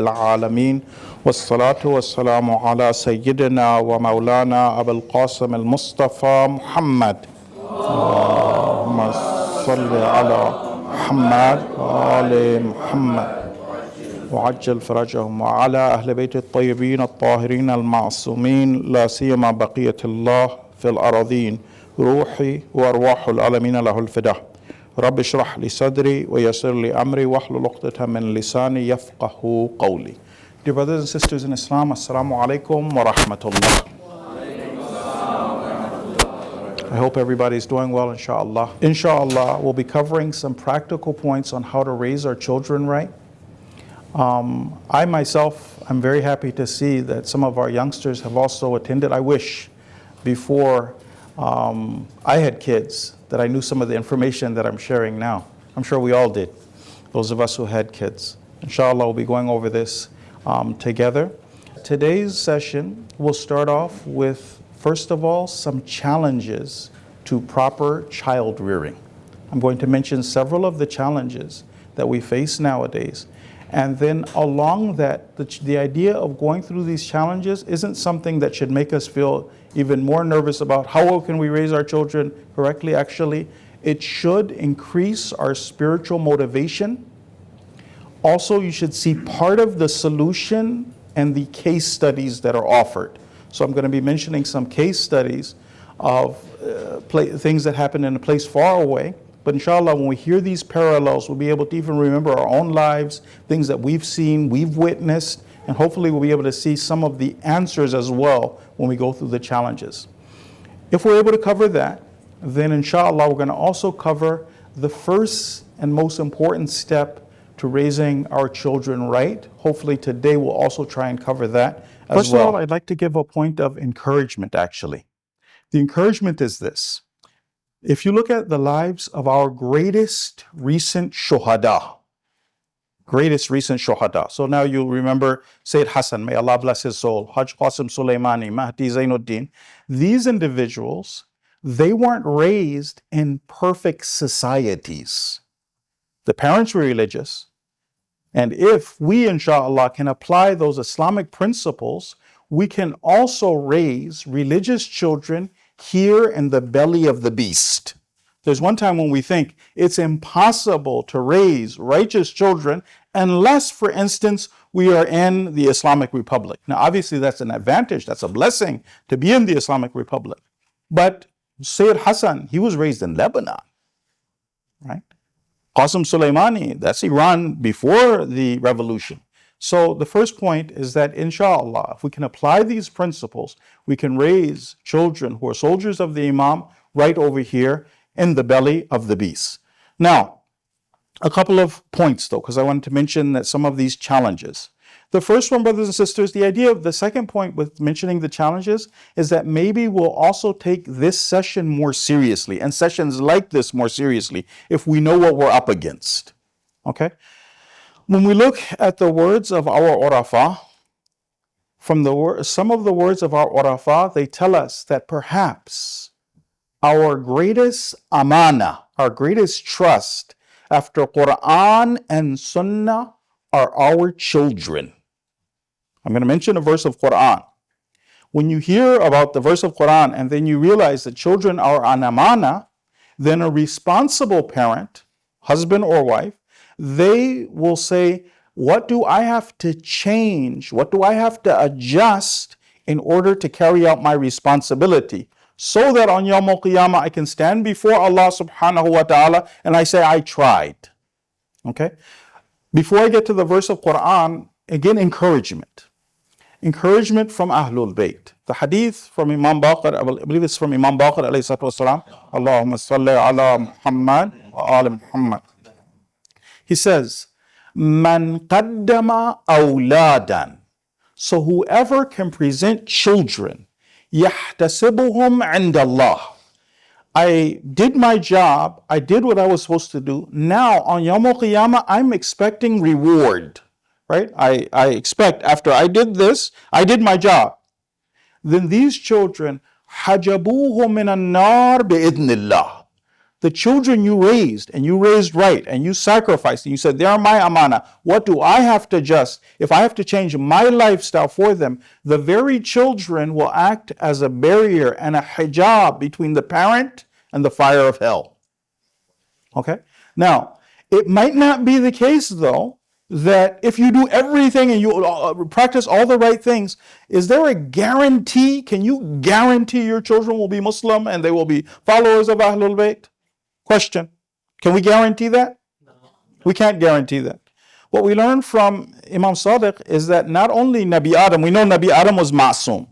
العالمين والصلاة والسلام على سيدنا ومولانا أبي القاسم المصطفى محمد اللهم صل على محمد وآل محمد وعجل فرجهم وعلى أهل بيت الطيبين الطاهرين المعصومين لا سيما بقية الله في الأراضين روحي وأرواح العالمين له الفداء رب اشرح لي صدري ويسر لي أمري واحلل عقدة من لساني يفقه قولي. Dear brothers and sisters in Islam, Assalamu alaikum wa rahmatullah. I hope everybody's doing well, inshallah. Inshallah, we'll be covering some practical points on how to raise our children right. I myself, I'm very happy to see that some of our youngsters have also attended. I wish before I had kids that I knew some of the information that I'm sharing now. I'm sure we all did, those of us who had kids. Inshallah, we'll be going over this together. Today's session will start off with, first of all, some challenges to proper child rearing. I'm going to mention several of the challenges that we face nowadays. And then along that, the idea of going through these challenges isn't something that should make us feel even more nervous about how can we raise our children correctly. Actually, it should increase our spiritual motivation. Also, you should see part of the solution and the case studies that are offered. So I'm going to be mentioning some case studies of things that happen in a place far away. But inshallah, when we hear these parallels, we'll be able to even remember our own lives, things that we've seen, we've witnessed, and hopefully we'll be able to see some of the answers as well when we go through the challenges. If we're able to cover that, then inshallah, we're going to also cover the first and most important step to raising our children right. Hopefully today we'll also try and cover that as well. First of all, I'd like to give a point of encouragement, actually. The encouragement is this. If you look at the lives of our greatest recent shuhada, so now you'll remember Sayyid Hassan, may Allah bless his soul, Haj Qasim Sulaimani, Mahdi Zainuddin. These individuals, they weren't raised in perfect societies. The parents were religious, and if we, inshallah, can apply those Islamic principles, we can also raise religious children here in the belly of the beast. There's one time when we think it's impossible to raise righteous children unless, for instance, we are in the Islamic Republic. Now, obviously, that's an advantage, that's a blessing to be in the Islamic Republic. But Sayyid Hassan, he was raised in Lebanon, right? Qasim Soleimani, that's Iran before the revolution. So the first point is that, inshallah, if we can apply these principles, we can raise children who are soldiers of the Imam right over here in the belly of the beast. Now, a couple of points though, because I wanted to mention that some of these challenges. The first one, brothers and sisters, the idea of the second point with mentioning the challenges is that maybe we'll also take this session more seriously and sessions like this more seriously if we know what we're up against. Okay? When we look at the words of our urafa, some of the words of our urafa, they tell us that perhaps our greatest amanah, our greatest trust after Quran and Sunnah are our children. I'm going to mention a verse of Quran. When you hear about the verse of Quran and then you realize that children are an amanah, then a responsible parent, husband or wife, they will say, what do I have to change? What do I have to adjust in order to carry out my responsibility? So that on Yawm al-Qiyamah I can stand before Allah subhanahu wa ta'ala and I say, I tried. Okay? Before I get to the verse of Quran, again, encouragement. Encouragement from Ahlul Bayt. The hadith from Imam Baqir, I believe it's from Imam Baqir alayhi salatu wasalam, Allahumma salli ala Muhammad wa ala Muhammad. He says, Man qaddama awladan. So whoever can present children, yahtasibuhum indallah. I did my job, I did what I was supposed to do. Now on Yawm al-Qiyamah, I'm expecting reward, right? I expect after I did this, I did my job. Then these children, hajabuhu min an-nar bi'idhnillah. the children you raised, and you raised right, and you sacrificed, and you said, they're my amanah. What do I have to adjust? If I have to change my lifestyle for them, the very children will act as a barrier and a hijab between the parent and the fire of hell. Okay? Now, it might not be the case, though, that if you do everything and you practice all the right things, is there a guarantee? Can you guarantee your children will be Muslim and they will be followers of Ahlul Bayt? Question. Can we guarantee that? No. We can't guarantee that. What we learn from Imam Sadiq is that not only Nabi Adam, we know Nabi Adam was ma'soom.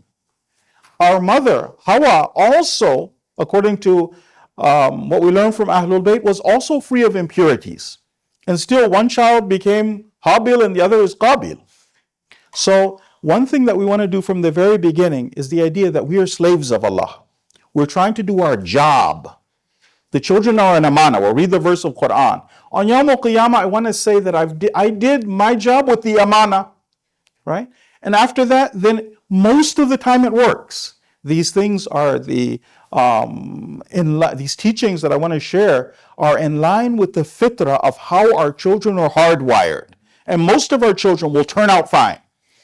Our mother, Hawa, also, according to what we learn from Ahlul Bayt, was also free of impurities. And still one child became Habil and the other is Qabil. So one thing that we want to do from the very beginning is the idea that we are slaves of Allah. We're trying to do our job. The children are an amanah. We'll read the verse of Quran. On Yawm al-Qiyamah, I want to say that I did my job with the amanah, right? And after that, then most of the time it works. These things are these teachings that I want to share are in line with the fitrah of how our children are hardwired. And most of our children will turn out fine.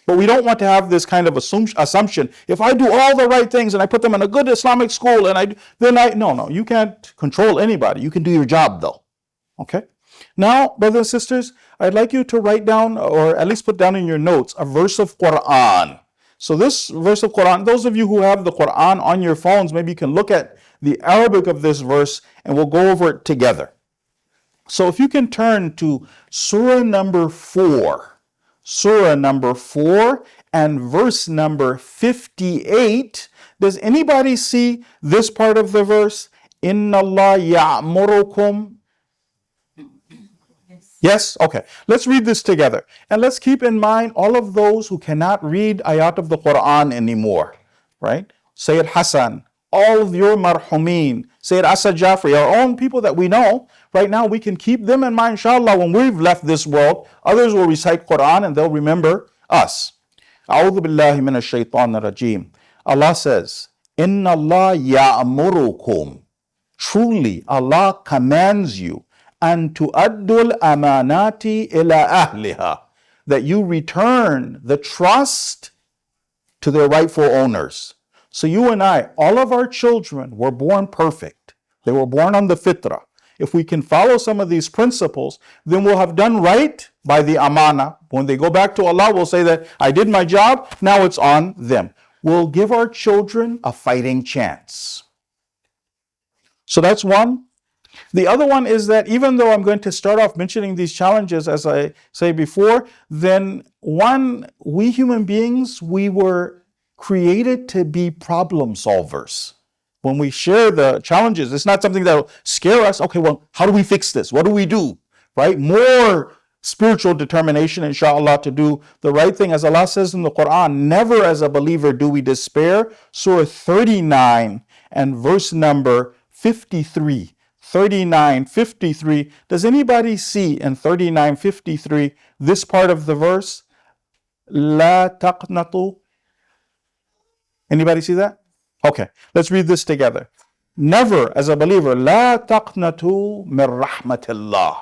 But we don't want to have this kind of assumption. If I do all the right things and I put them in a good Islamic school no, you can't control anybody. You can do your job though. Okay? Now, brothers and sisters, I'd like you to write down or at least put down in your notes a verse of Quran. So this verse of Quran, those of you who have the Quran on your phones, maybe you can look at the Arabic of this verse and we'll go over it together. So if you can turn to Surah number 4. Surah number 4 and verse number 58. Does anybody see this part of the verse? Inna Allah ya'murukum. Yes? Okay. Let's read this together. And let's keep in mind all of those who cannot read ayat of the Quran anymore. Right? Sayyid Hassan, all of your marhumeen, Sayyid Asad Jafri, our own people that we know, right now we can keep them in mind, inshallah, when we've left this world. Others will recite Quran and they'll remember us. A'udhu billahi minash shaitanir rajim. Allah says, Inna Allah ya'murukum. Truly, Allah commands you, an tu'addul amanati ila ahliha, that you return the trust to their rightful owners. So you and I, all of our children were born perfect. They were born on the fitrah. If we can follow some of these principles, then we'll have done right by the amanah. When they go back to Allah, we'll say that I did my job, now it's on them. We'll give our children a fighting chance. So that's one. The other one is that even though I'm going to start off mentioning these challenges, as I say before, then one, we human beings, we were created to be problem solvers. When we share the challenges, it's not something that will scare us. Okay, well, how do we fix this? What do we do? Right? More spiritual determination, inshallah, to do the right thing. As Allah says in the Quran, never as a believer do we despair. Surah 39 and verse number 53. 39:53. Does anybody see in 39:53 this part of the verse? La taqnatu. Anybody see that? Okay, let's read this together. Never, as a believer, la taqnatu min rahmatillah.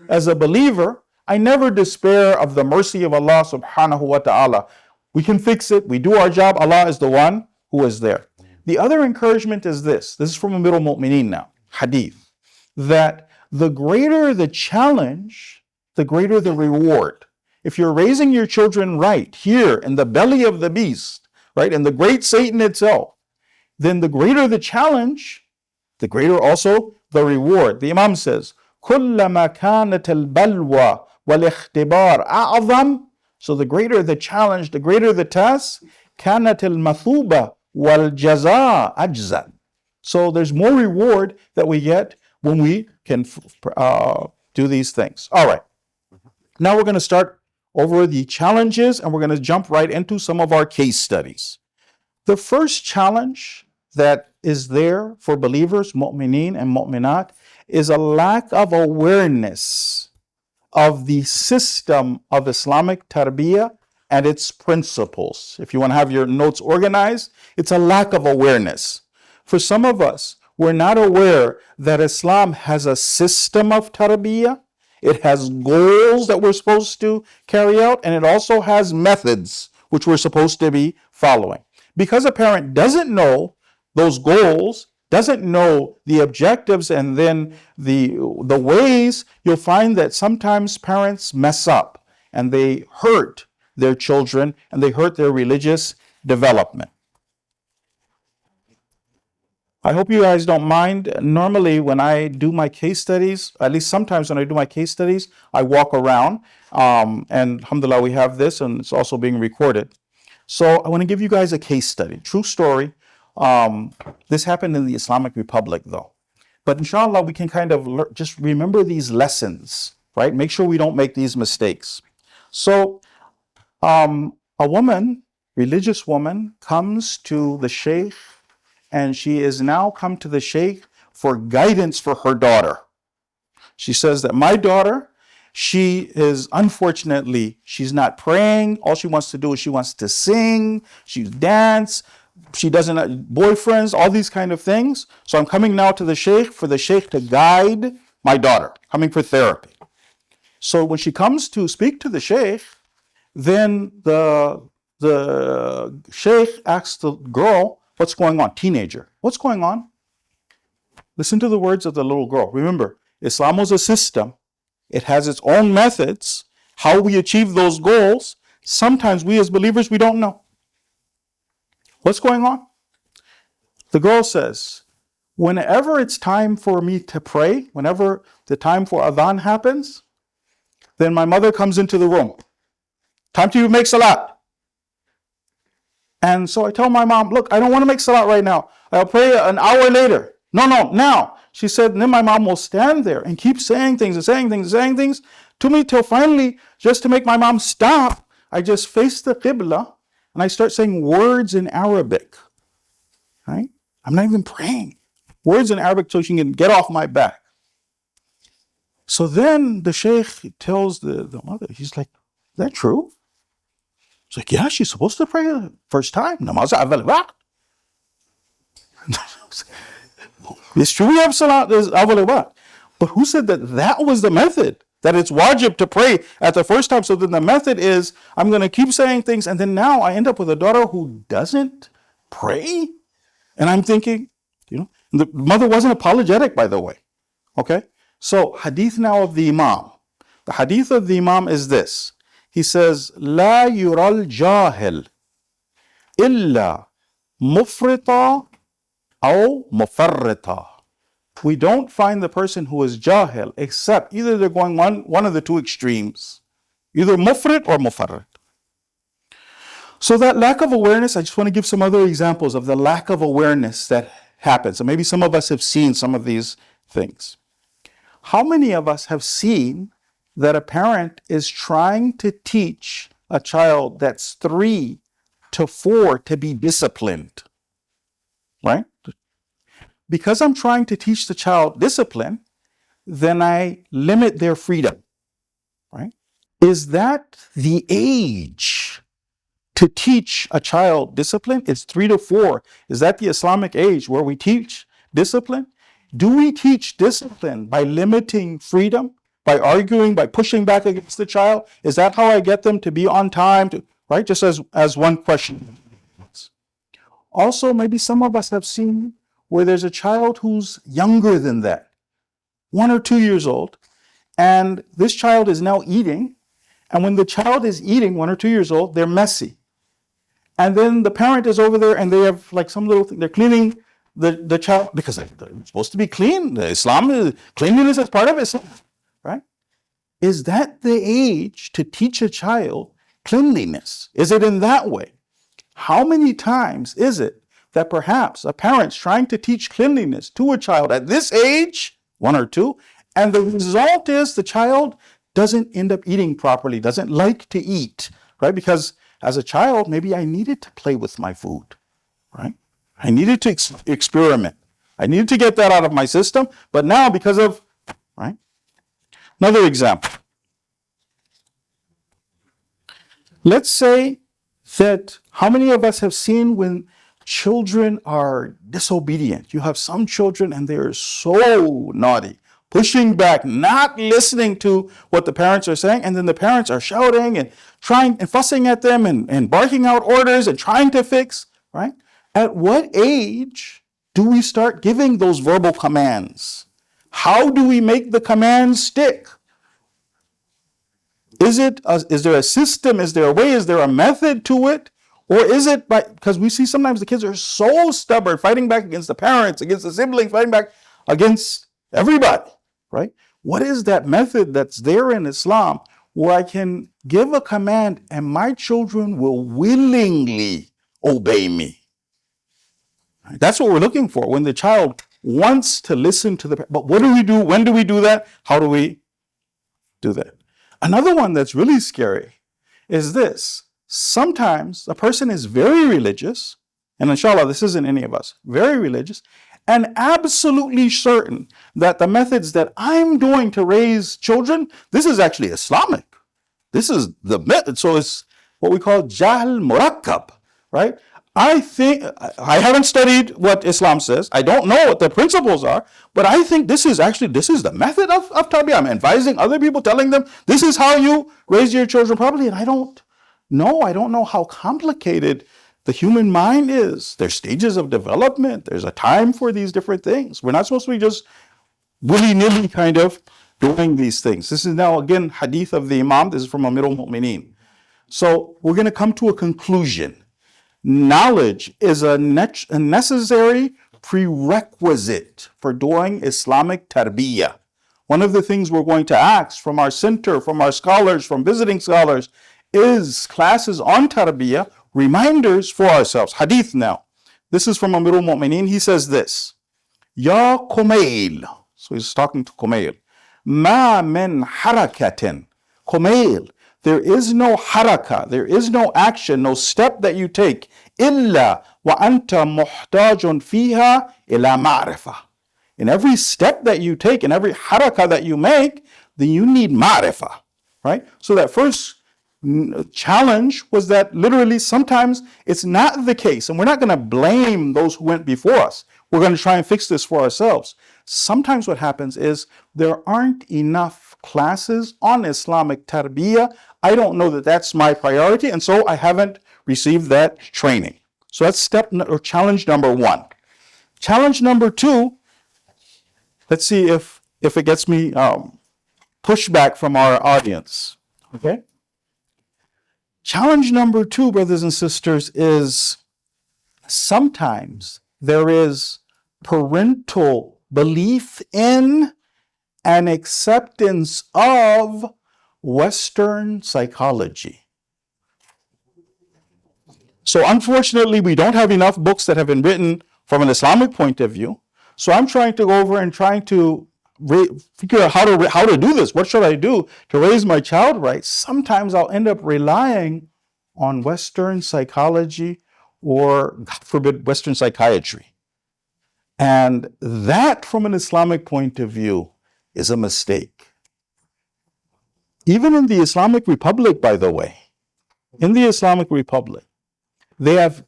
As a believer, I never despair of the mercy of Allah subhanahu wa ta'ala. We can fix it. We do our job. Allah is the one who is there. The other encouragement is this. This is from Amirul Mu'mineen now. Hadith. That the greater the challenge, the greater the reward. If you're raising your children right here in the belly of the beast, right, in the great Satan itself, then the greater the challenge, the greater also the reward. The Imam says, كُلَّمَا كَانَتَ الْبَلْوَى وَالْإِخْتِبَارِ أَعْظَمُ. So the greater the challenge, the greater the task, كَانَتِ الْمَثُوبَةِ وَالْجَزَاءِ أَجْزَلُ. So there's more reward that we get when we can do these things. All right. Now we're going to start over the challenges and we're going to jump right into some of our case studies. The first challenge that is there for believers, mu'mineen and mu'minat, is a lack of awareness of the system of Islamic Tarbiyah and its principles. If you want to have your notes organized, it's a lack of awareness. For some of us, we're not aware that Islam has a system of tarbiyah. It has goals that we're supposed to carry out, and it also has methods which we're supposed to be following. Because a parent doesn't know those goals, doesn't know the objectives, and then the ways, you'll find that sometimes parents mess up and they hurt their children and they hurt their religious development. I hope you guys don't mind. Normally, when I do my case studies, at least sometimes when I do my case studies, I walk around. And alhamdulillah, we have this, and it's also being recorded. So I want to give you guys a case study. True story. This happened in the Islamic Republic, though. But inshallah, we can kind of just remember these lessons, right? Make sure we don't make these mistakes. So a woman, religious woman, comes to the Shaykh, and she is now come to the Shaykh for guidance for her daughter. She says that my daughter, she is unfortunately, she's not praying. All she wants to do is she wants to sing, she dance, she doesn't have boyfriends, all these kind of things. So I'm coming now to the Shaykh for the Shaykh to guide my daughter, coming for therapy. So when she comes to speak to the Shaykh, then the Shaykh asks the girl, what's going on? Teenager. What's going on? Listen to the words of the little girl. Remember, Islam is a system. It has its own methods. How we achieve those goals, sometimes we as believers, we don't know. What's going on? The girl says, whenever it's time for me to pray, whenever the time for adhan happens, then my mother comes into the room. Time to make salat. And so I tell my mom, look, I don't want to make salat right now. I'll pray an hour later. No, now. She said, and then my mom will stand there and keep saying things and saying things and saying things to me till finally, just to make my mom stop, I just face the Qibla and I start saying words in Arabic. Right? I'm not even praying. Words in Arabic so she can get off my back. So then the Shaykh tells the mother, he's like, is that true? It's like, yeah, she's supposed to pray the first time. Namaz awal waqt. It's true we have salat awal waqt. But who said that was the method? That it's wajib to pray at the first time. So then the method is, I'm going to keep saying things, and then now I end up with a daughter who doesn't pray? And I'm thinking, the mother wasn't apologetic, by the way. Okay? So hadith now of the Imam. The hadith of the Imam is this. He says, لا يرى الجاهل إلا مفرطا أو مفرطا. We don't find the person who is jahil except either they're going one of the two extremes, either mufrit or mufarrit. So that lack of awareness, I just want to give some other examples of the lack of awareness that happens. And maybe some of us have seen some of these things. How many of us have seen that a parent is trying to teach a child that's 3 to 4 to be disciplined, right? Because I'm trying to teach the child discipline, then I limit their freedom, right? Is that the age to teach a child discipline? It's 3 to 4. Is that the Islamic age where we teach discipline? Do we teach discipline by limiting freedom? By arguing, by pushing back against the child? Is that how I get them to be on time? Right? Just as one question. Also, maybe some of us have seen where there's a child who's younger than that, 1 or 2 years old, and this child is now eating, and when the child is eating, 1 or 2 years old, they're messy. And then the parent is over there and they have like some little thing, they're cleaning the child, because they're supposed to be clean. Islam, cleanliness is part of Islam. Right? Is that the age to teach a child cleanliness? Is it in that way? How many times is it that perhaps a parent's trying to teach cleanliness to a child at this age, 1 or 2, and the result is the child doesn't end up eating properly, doesn't like to eat, right? Because as a child, maybe I needed to play with my food, right? I needed to experiment. I needed to get that out of my system, but now because of, right? Another example. Let's say that how many of us have seen when children are disobedient. You have some children and they're so naughty, pushing back, not listening to what the parents are saying. And then the parents are shouting and trying and fussing at them and barking out orders and trying to fix, right? At what age do we start giving those verbal commands? How do we make the commands stick? Is there a system? Is there a way? Is there a method to it? Or is it because we see sometimes the kids are so stubborn, fighting back against the parents, against the siblings, fighting back against everybody, right? What is that method that's there in Islam where I can give a command and my children will willingly obey me? That's what we're looking for when the child wants to listen to the parent. But what do we do? When do we do that? How do we do that? Another one that's really scary is this. Sometimes a person is very religious, and inshallah, this isn't any of us, very religious, and absolutely certain that the methods that I'm doing to raise children, this is actually Islamic. This is the method. So it's what we call jahl murakkab, right? I think, I haven't studied what Islam says. I don't know what the principles are, but I think this is the method of Tarbiyah. I'm advising other people, telling them, this is how you raise your children properly. And I don't know how complicated the human mind is. There's stages of development. There's a time for these different things. We're not supposed to be just willy-nilly kind of doing these things. This is now, again, hadith of the Imam. This is from Amir al-Mu'mineen. So we're going to come to a conclusion. Knowledge is a necessary prerequisite for doing Islamic Tarbiyah. One of the things we're going to ask from our center, from our scholars, from visiting scholars, is classes on Tarbiyah, reminders for ourselves. Hadith now. This is from Amir al-Mu'mineen. He says this, Ya Kumail. So he's talking to Kumail. Ma min harakatin. Kumail. There is no haraka, there is no action, no step that you take. Illa wa anta muhtajun fiha ila ma'rifah. In every step that you take, in every haraka that you make, then you need ma'rifah, right? So that first challenge was that literally sometimes it's not the case, and we're not going to blame those who went before us. We're going to try and fix this for ourselves. Sometimes what happens is there aren't enough classes on Islamic Tarbiyah. I don't know that that's my priority, and so I haven't received that training. So that's challenge number one. Challenge number two, let's see if it gets me pushback from our audience. Okay? Challenge number two, brothers and sisters, is sometimes there is parental belief in and acceptance of Western psychology. So unfortunately, we don't have enough books that have been written from an Islamic point of view. So I'm trying to go over and trying to figure out how to do this. What should I do to raise my child right? Sometimes I'll end up relying on Western psychology or, God forbid, Western psychiatry. And that, from an Islamic point of view, is a mistake. Even in the Islamic Republic, by the way, in the Islamic Republic, they have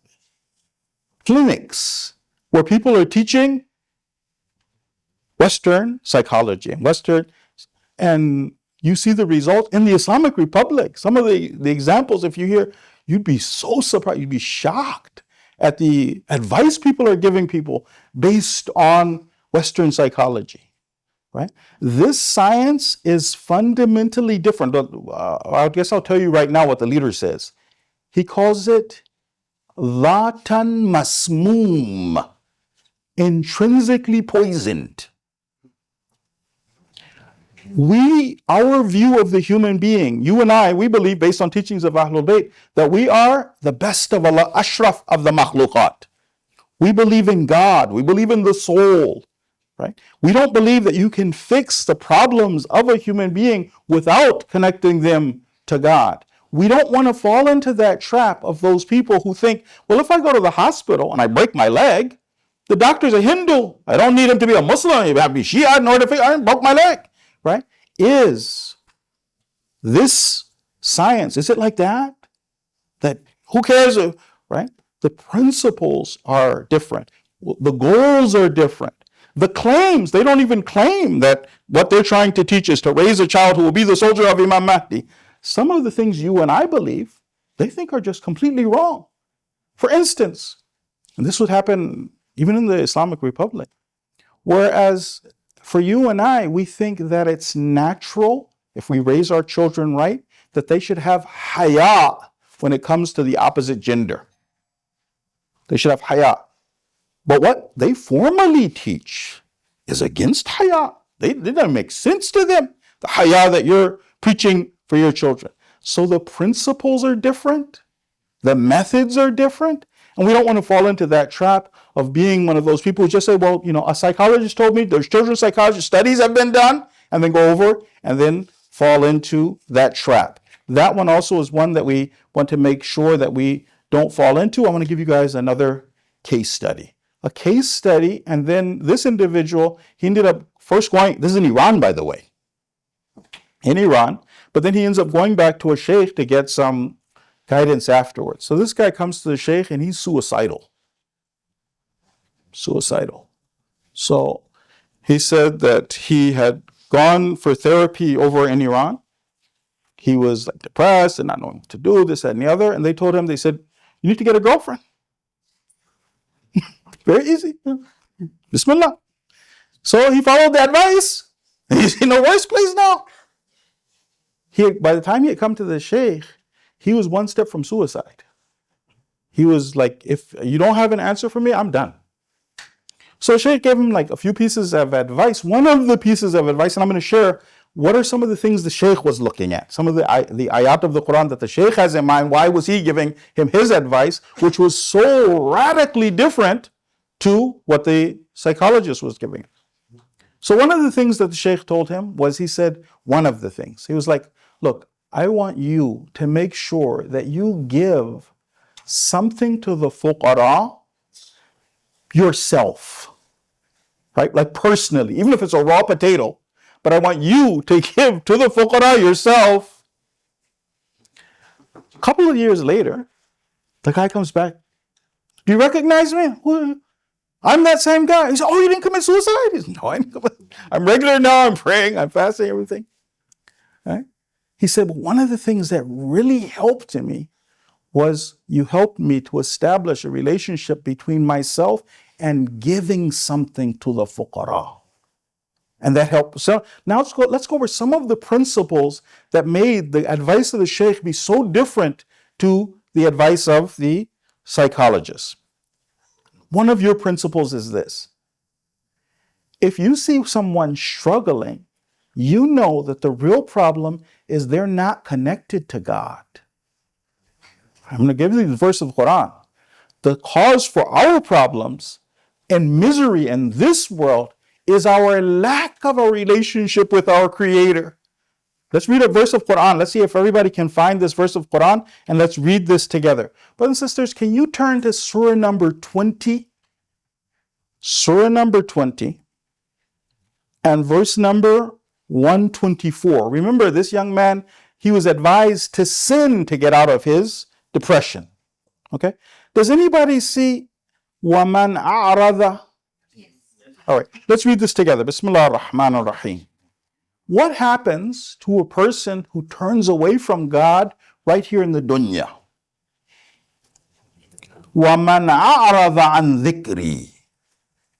clinics where people are teaching Western psychology and you see the result in the Islamic Republic. Some of the examples, if you hear, you'd be so surprised, you'd be shocked at the advice people are giving people based on Western psychology. Right? This science is fundamentally different. I guess I'll tell you right now what the leader says. He calls it dhatan masmoom, intrinsically poisoned. Our view of the human being, you and I, we believe, based on teachings of Ahlul Bayt, that we are the best of Allah, ashraf of the makhluqat. We believe in God. We believe in the soul. Right? We don't believe that you can fix the problems of a human being without connecting them to God. We don't want to fall into that trap of those people who think, well, if I go to the hospital and I break my leg, the doctor's a Hindu. I don't need him to be a Muslim. He have to be Shia in order to fix, I broke my leg. Right? Is this science, is it like that? That who cares? Right? The principles are different. The goals are different. The claims, they don't even claim that what they're trying to teach is to raise a child who will be the soldier of Imam Mahdi. Some of the things you and I believe, they think are just completely wrong. For instance, and this would happen even in the Islamic Republic, whereas for you and I, we think that it's natural, if we raise our children right, that they should have haya when it comes to the opposite gender. They should have haya. But what they formally teach is against haya. It doesn't make sense to them, the haya that you're preaching for your children. So the principles are different, the methods are different, and we don't want to fall into that trap of being one of those people who just say, well, a psychologist told me there's children's psychology studies have been done, and then go over and then fall into that trap. That one also is one that we want to make sure that we don't fall into. I want to give you guys another case study. A case study, and then this individual, he ended up first going, this is in Iran, by the way, in Iran, but then he ends up going back to a sheikh to get some guidance afterwards. So this guy comes to the sheikh and he's suicidal. So he said that he had gone for therapy over in Iran. He was like depressed and not knowing what to do, this, that, and the other. And they said, you need to get a girlfriend. Very easy. Bismillah. So he followed the advice. He's in a worse place now. By the time he had come to the sheikh, he was one step from suicide. He was like, if you don't have an answer for me, I'm done. So sheikh gave him like a few pieces of advice. One of the pieces of advice, and I'm going to share what are some of the things the sheikh was looking at, some of the ayat of the Quran that the sheikh has in mind. Why was he giving him his advice, which was so radically different to what the psychologist was giving him? So one of the things that the sheikh told him was, he said, one of the things, he was like, look, I want you to make sure that you give something to the fuqara yourself, right? Like personally, even if it's a raw potato, but I want you to give to the fuqara yourself. A couple of years later, the guy comes back. Do you recognize me? I'm that same guy. He said, oh, you didn't commit suicide? He said, no, I'm regular now. I'm praying. I'm fasting, everything. Right? He said, but one of the things that really helped me was you helped me to establish a relationship between myself and giving something to the fuqara. And that helped. So now let's go over some of the principles that made the advice of the sheikh be so different to the advice of the psychologist. One of your principles is this. If you see someone struggling, you know that the real problem is they're not connected to God. I'm going to give you the verse of the Quran. The cause for our problems and misery in this world is our lack of a relationship with our Creator. Let's read a verse of Quran. Let's see if everybody can find this verse of Quran, and let's read this together. Brothers and sisters, can you turn to Surah number 20? Surah number 20 and verse number 124. Remember, this young man, he was advised to sin to get out of his depression. Okay? Does anybody see وَمَنْ أَعْرَضَ? Yes. All right, let's read this together. Bismillah ar-Rahman ar-Rahim. What happens to a person who turns away from God right here in the dunya? وَمَنْ أَعْرَضَ عَنْ ذِكْرِي.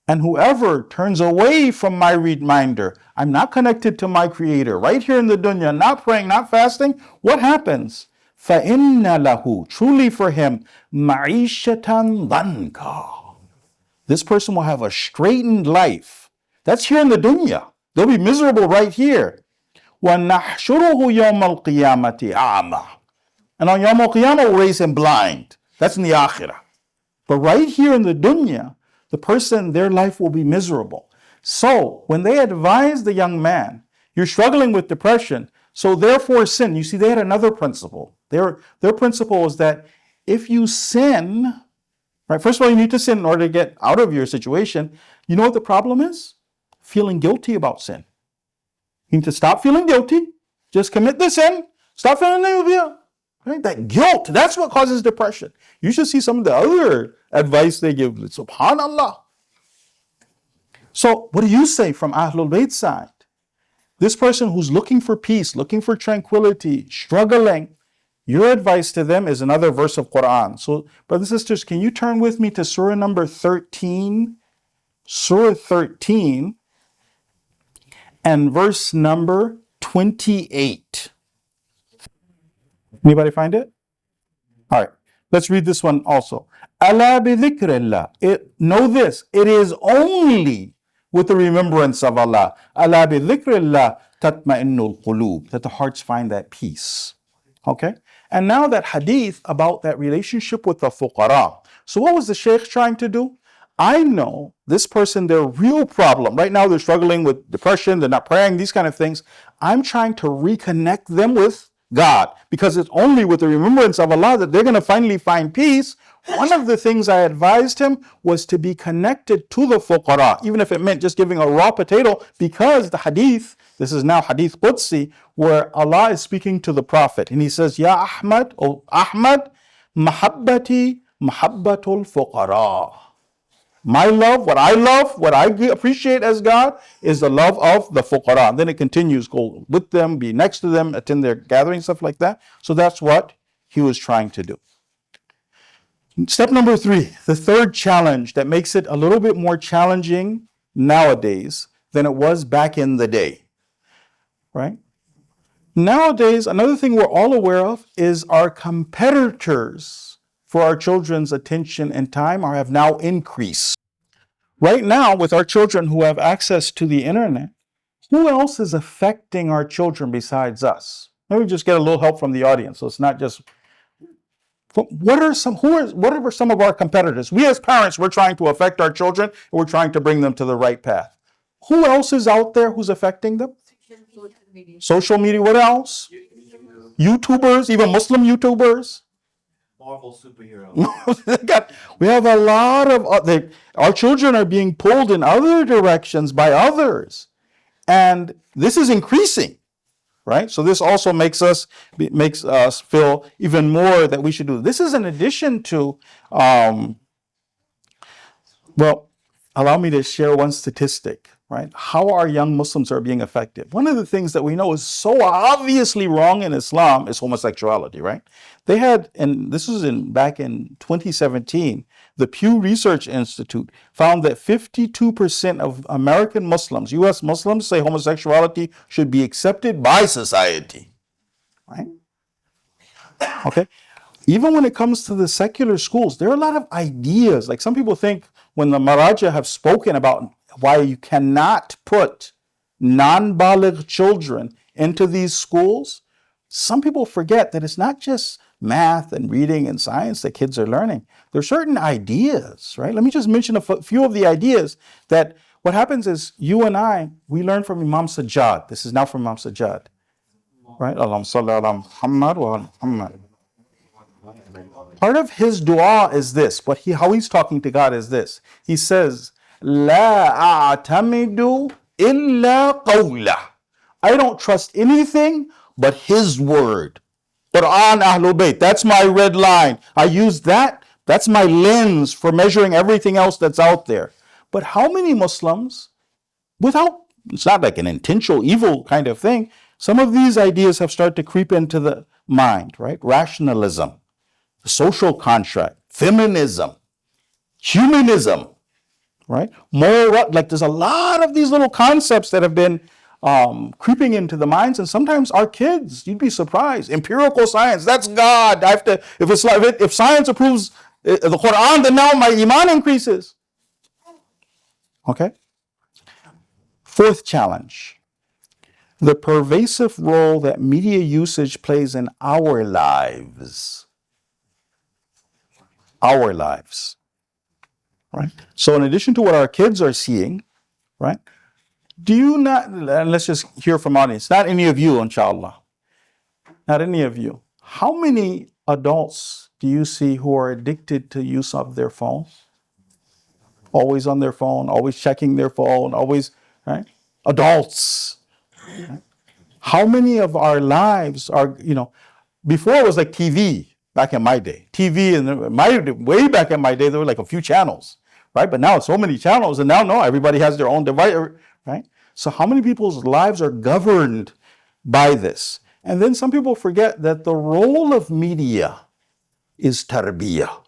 And whoever turns away from my reminder, I'm not connected to my Creator, right here in the dunya, not praying, not fasting, what happens? فَإِنَّ لَهُ, truly for him, مَعِيشَةً ضَنْكَ. This person will have a straightened life. That's here in the dunya. They'll be miserable right here. وَنَحْشُرُهُ يَوْمَ الْقِيَامَةِ أَعْمَى. And on Yawm al-Qiyamah, we'll raise him blind. That's in the akhirah. But right here in the dunya, the person, their life will be miserable. So when they advise the young man, you're struggling with depression, so therefore sin. You see, they had another principle. Their principle is that if you sin, right, first of all, you need to sin in order to get out of your situation. You know what the problem is? Feeling guilty about sin. You need to stop feeling guilty. Just commit the sin. Stop feeling guilty. Right? That guilt, that's what causes depression. You should see some of the other advice they give. Subhanallah. So what do you say from Ahlul Bayt side? This person who's looking for peace, looking for tranquility, struggling, your advice to them is another verse of Quran. So, brothers and sisters, can you turn with me to Surah number 13? Surah 13 and verse number 28. Anybody find it? All right. Let's read this one also. Ala bi dhikrillah. Know this. It is only with the remembrance of Allah. Ala bi dhikrillah tatma'innul qulub. That the hearts find that peace. Okay? And now that hadith about that relationship with the fuqara. So what was the Shaykh trying to do? I know this person, their real problem, right now they're struggling with depression, they're not praying, these kind of things. I'm trying to reconnect them with God, because it's only with the remembrance of Allah that they're going to finally find peace. One of the things I advised him was to be connected to the fuqara, even if it meant just giving a raw potato, because the hadith, this is now hadith Qudsi, where Allah is speaking to the Prophet and he says, Ya Ahmad, O Ahmad, mahabbati mahabbatul fuqara. My love, what I appreciate as God is the love of the fuqara. And then it continues, go with them, be next to them, attend their gatherings, stuff like that. So that's what he was trying to do. Step number 3, the third challenge that makes it a little bit more challenging nowadays than it was back in the day, right? Nowadays, another thing we're all aware of is our competitors for our children's attention and time have now increased. Right now, with our children who have access to the internet, who else is affecting our children besides us? Let me just get a little help from the audience, so it's not just. What are some of our competitors? We as parents, we're trying to affect our children, and we're trying to bring them to the right path. Who else is out there who's affecting them? Social media. What else? YouTubers, even Muslim YouTubers. Marvel superhero. We have a lot of our children are being pulled in other directions by others, and this is increasing, right? So this also makes us feel even more that we should do. This is in addition to, allow me to share one statistic, right? How our young Muslims are being affected. One of the things that we know is so obviously wrong in Islam is homosexuality, right? They had, and this was back in 2017, the Pew Research Institute found that 52% of American Muslims, U.S. Muslims, say homosexuality should be accepted by society, right? Okay. Even when it comes to the secular schools, there are a lot of ideas. Like some people think when the Maraja have spoken about why you cannot put non-baligh children into these schools, some people forget that it's not just math and reading and science that kids are learning. There are certain ideas, right? Let me just mention a few of the ideas that what happens is you and I, we learn from Imam Sajjad. This is now from Imam Sajjad, right? Allahumma salli ala Muhammad wa ala Muhammad. Part of his dua is this, how he's talking to God is this. He says, La a'tamidu illa qawlah. I don't trust anything but his word. Quran Ahlul Bayt, that's my red line. I use that, that's my lens for measuring everything else that's out there. But how many Muslims, it's not like an intentional evil kind of thing, some of these ideas have started to creep into the mind, right? Rationalism, the social contract, feminism, humanism, right? Moral, like there's a lot of these little concepts that have been creeping into the minds, and sometimes our kids, you'd be surprised. Empirical science, that's God. If science approves the Quran, then now my iman increases. Okay. Fourth challenge: the pervasive role that media usage plays in our lives. Our lives, right? So in addition to what our kids are seeing, right? Do you not, and let's just hear from audience, not any of you, inshallah, not any of you. How many adults do you see who are addicted to use of their phone? Always on their phone, always checking their phone, always, right? Adults. Right? How many of our lives are, Before it was like TV back in my day. TV way back in my day, there were like a few channels, right? But now it's so many channels, and now no, everybody has their own device, right? So how many people's lives are governed by this? And then some people forget that the role of media is tarbiyah.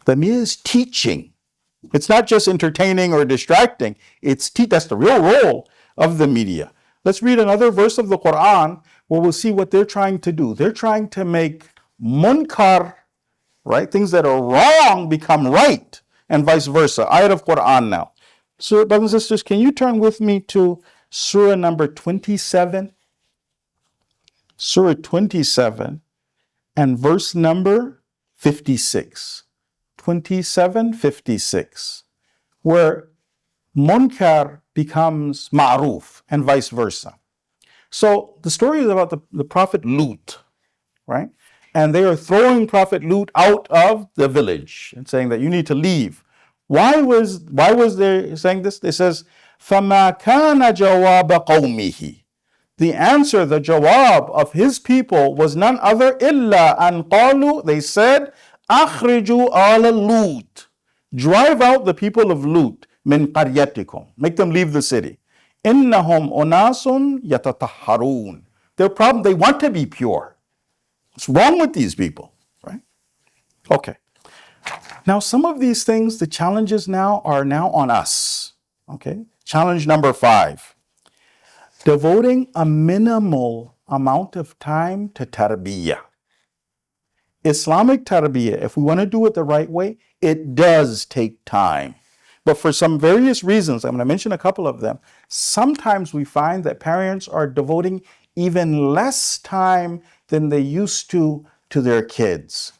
The media is teaching. It's not just entertaining or distracting. That's the real role of the media. Let's read another verse of the Quran where we'll see what they're trying to do. They're trying to make munkar, right, things that are wrong become right, and vice versa. Ayat of Quran now. So, brothers and sisters, can you turn with me to Surah number 27? Surah 27 and verse number 56. 27:56, where munkar becomes ma'ruf and vice versa. So the story is about the Prophet Lut, right? And they are throwing Prophet Lut out of the village and saying that you need to leave. Why was they saying this? They says, فَمَا كَانَ جَوَابَ قَوْمِهِ. The answer, the jawab of his people was none other إِلَّا أَنْ قَالُوا. They said, أَخْرِجُوا آلَ لُوط. Drive out the people of Lut. مِنْ قَرْيَتِكُمْ. Make them leave the city. إِنَّهُمْ أُنَاسٌ يَتَطَهَّرُونَ. Their problem, they want to be pure. What's wrong with these people, right? Okay. Now, some of these things, the challenges now are on us. Okay. Challenge number 5. Devoting a minimal amount of time to tarbiyah. Islamic tarbiyah, if we want to do it the right way, it does take time. But for some various reasons, I'm going to mention a couple of them, sometimes we find that parents are devoting even less time than they used to their kids.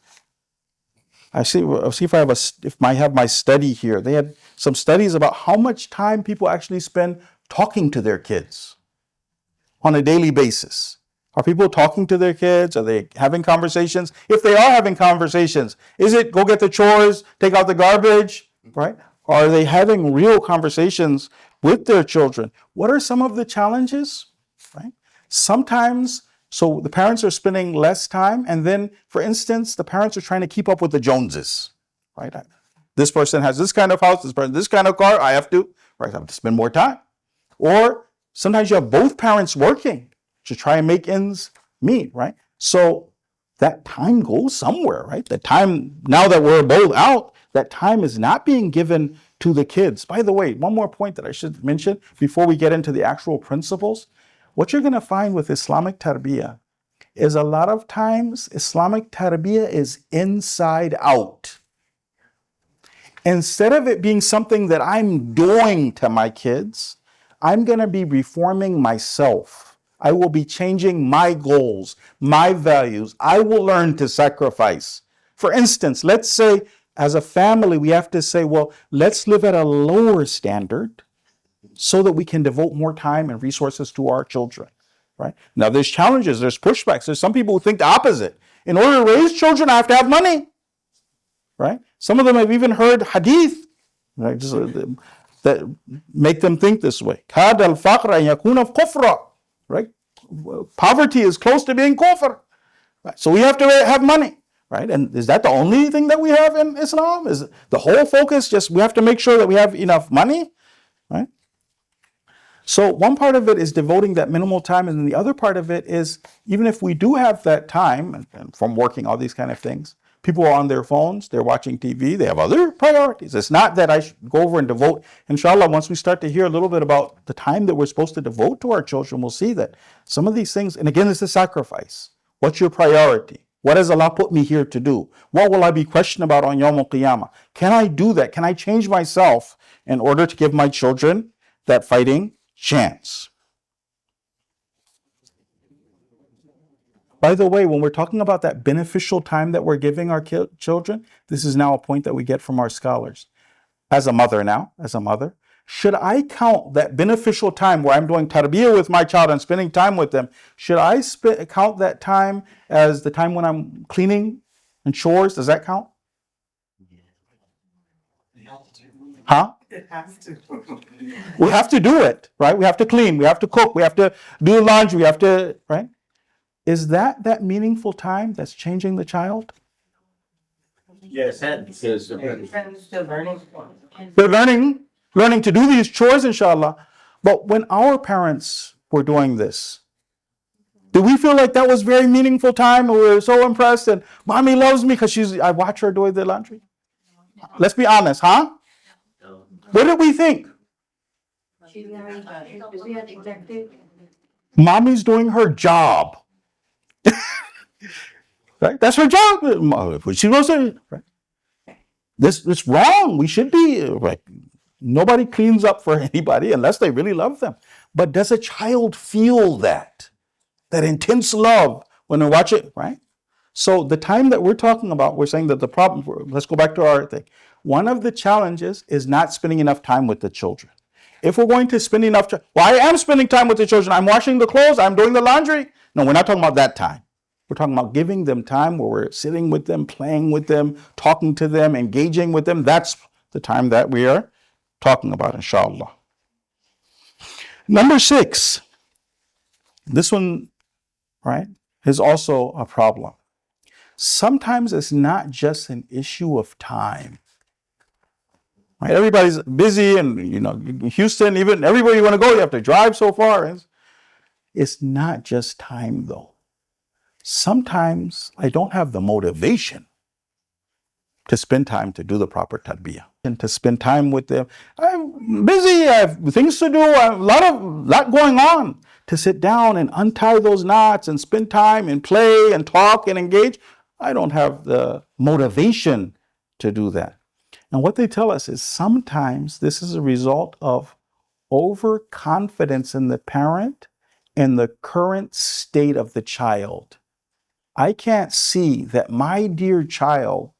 I'll see if I have my study here. They had some studies about how much time people actually spend talking to their kids on a daily basis. Are people talking to their kids? Are they having conversations? If they are having conversations, is it go get the chores, take out the garbage, right? Or are they having real conversations with their children? What are some of the challenges, right? Sometimes, so the parents are spending less time, and then, for instance, the parents are trying to keep up with the Joneses, right? This person has this kind of house, this person this kind of car, I have to spend more time. Or sometimes you have both parents working to try and make ends meet, right? So that time goes somewhere, right? The time, now that we're both out, that time is not being given to the kids. By the way, one more point that I should mention before we get into the actual principles. What you're going to find with Islamic tarbiyah is a lot of times Islamic tarbiyah is inside out. Instead of it being something that I'm doing to my kids, I'm going to be reforming myself. I will be changing my goals, my values. I will learn to sacrifice. For instance, let's say as a family, we have to say, well, let's live at a lower standard so that we can devote more time and resources to our children, right? Now, there's challenges, there's pushbacks. There's some people who think the opposite. In order to raise children, I have to have money, right? Some of them have even heard hadith, right? That make them think this way. كَادَ الْفَقْرَ أَنْ يَكُونَ كُفْرًا, right? Poverty is close to being kufr. Right? So we have to have money, right? And is that the only thing that we have in Islam? Is the whole focus just we have to make sure that we have enough money, right? So one part of it is devoting that minimal time, and then the other part of it is even if we do have that time and from working, all these kind of things, people are on their phones, they're watching TV, they have other priorities. It's not that I should go over and devote. Inshallah, once we start to hear a little bit about the time that we're supposed to devote to our children, we'll see that some of these things, and again, it's a sacrifice. What's your priority? What has Allah put me here to do? What will I be questioned about on Yawm al-Qiyamah? Can I do that? Can I change myself in order to give my children that fighting chance? By the way, when we're talking about that beneficial time that we're giving our children, this is now a point that we get from our scholars. As a mother, should I count that beneficial time where I'm doing tarbiyah with my child and spending time with them? Should I count that time as the time when I'm cleaning and chores? Does that count? Huh? It has to. We have to do it, right? We have to clean, we have to cook, we have to do laundry, we have to, right? Is that meaningful time that's changing the child? Yes, because They're learning to do these chores, inshallah. But when our parents were doing this, do we feel like that was very meaningful time? We were so impressed and mommy loves me because I watch her doing the laundry. Let's be honest, huh? What did we think? Mommy's doing her job. Right? That's her job. She wants to, right? This wrong. We should be right. Nobody cleans up for anybody unless they really love them. But does a child feel that intense love when they watch it, right? So the time that we're talking about, we're saying that the problem, let's go back to our thing. One of the challenges is not spending enough time with the children. If we're going to spend enough time, well, I am spending time with the children. I'm washing the clothes. I'm doing the laundry. No, we're not talking about that time. We're talking about giving them time where we're sitting with them, playing with them, talking to them, engaging with them. That's the time that we are talking about, inshallah. Number 6, this one, right, is also a problem. Sometimes it's not just an issue of time. Right? Everybody's busy, and Houston, even everywhere you want to go, you have to drive so far. It's not just time, though. Sometimes I don't have the motivation to spend time to do the proper tarbiyah and to spend time with them. I'm busy, I have things to do, I have a lot going on. To sit down and untie those knots and spend time and play and talk and engage, I don't have the motivation to do that. And what they tell us is sometimes this is a result of overconfidence in the parent and the current state of the child. I can't see that my dear child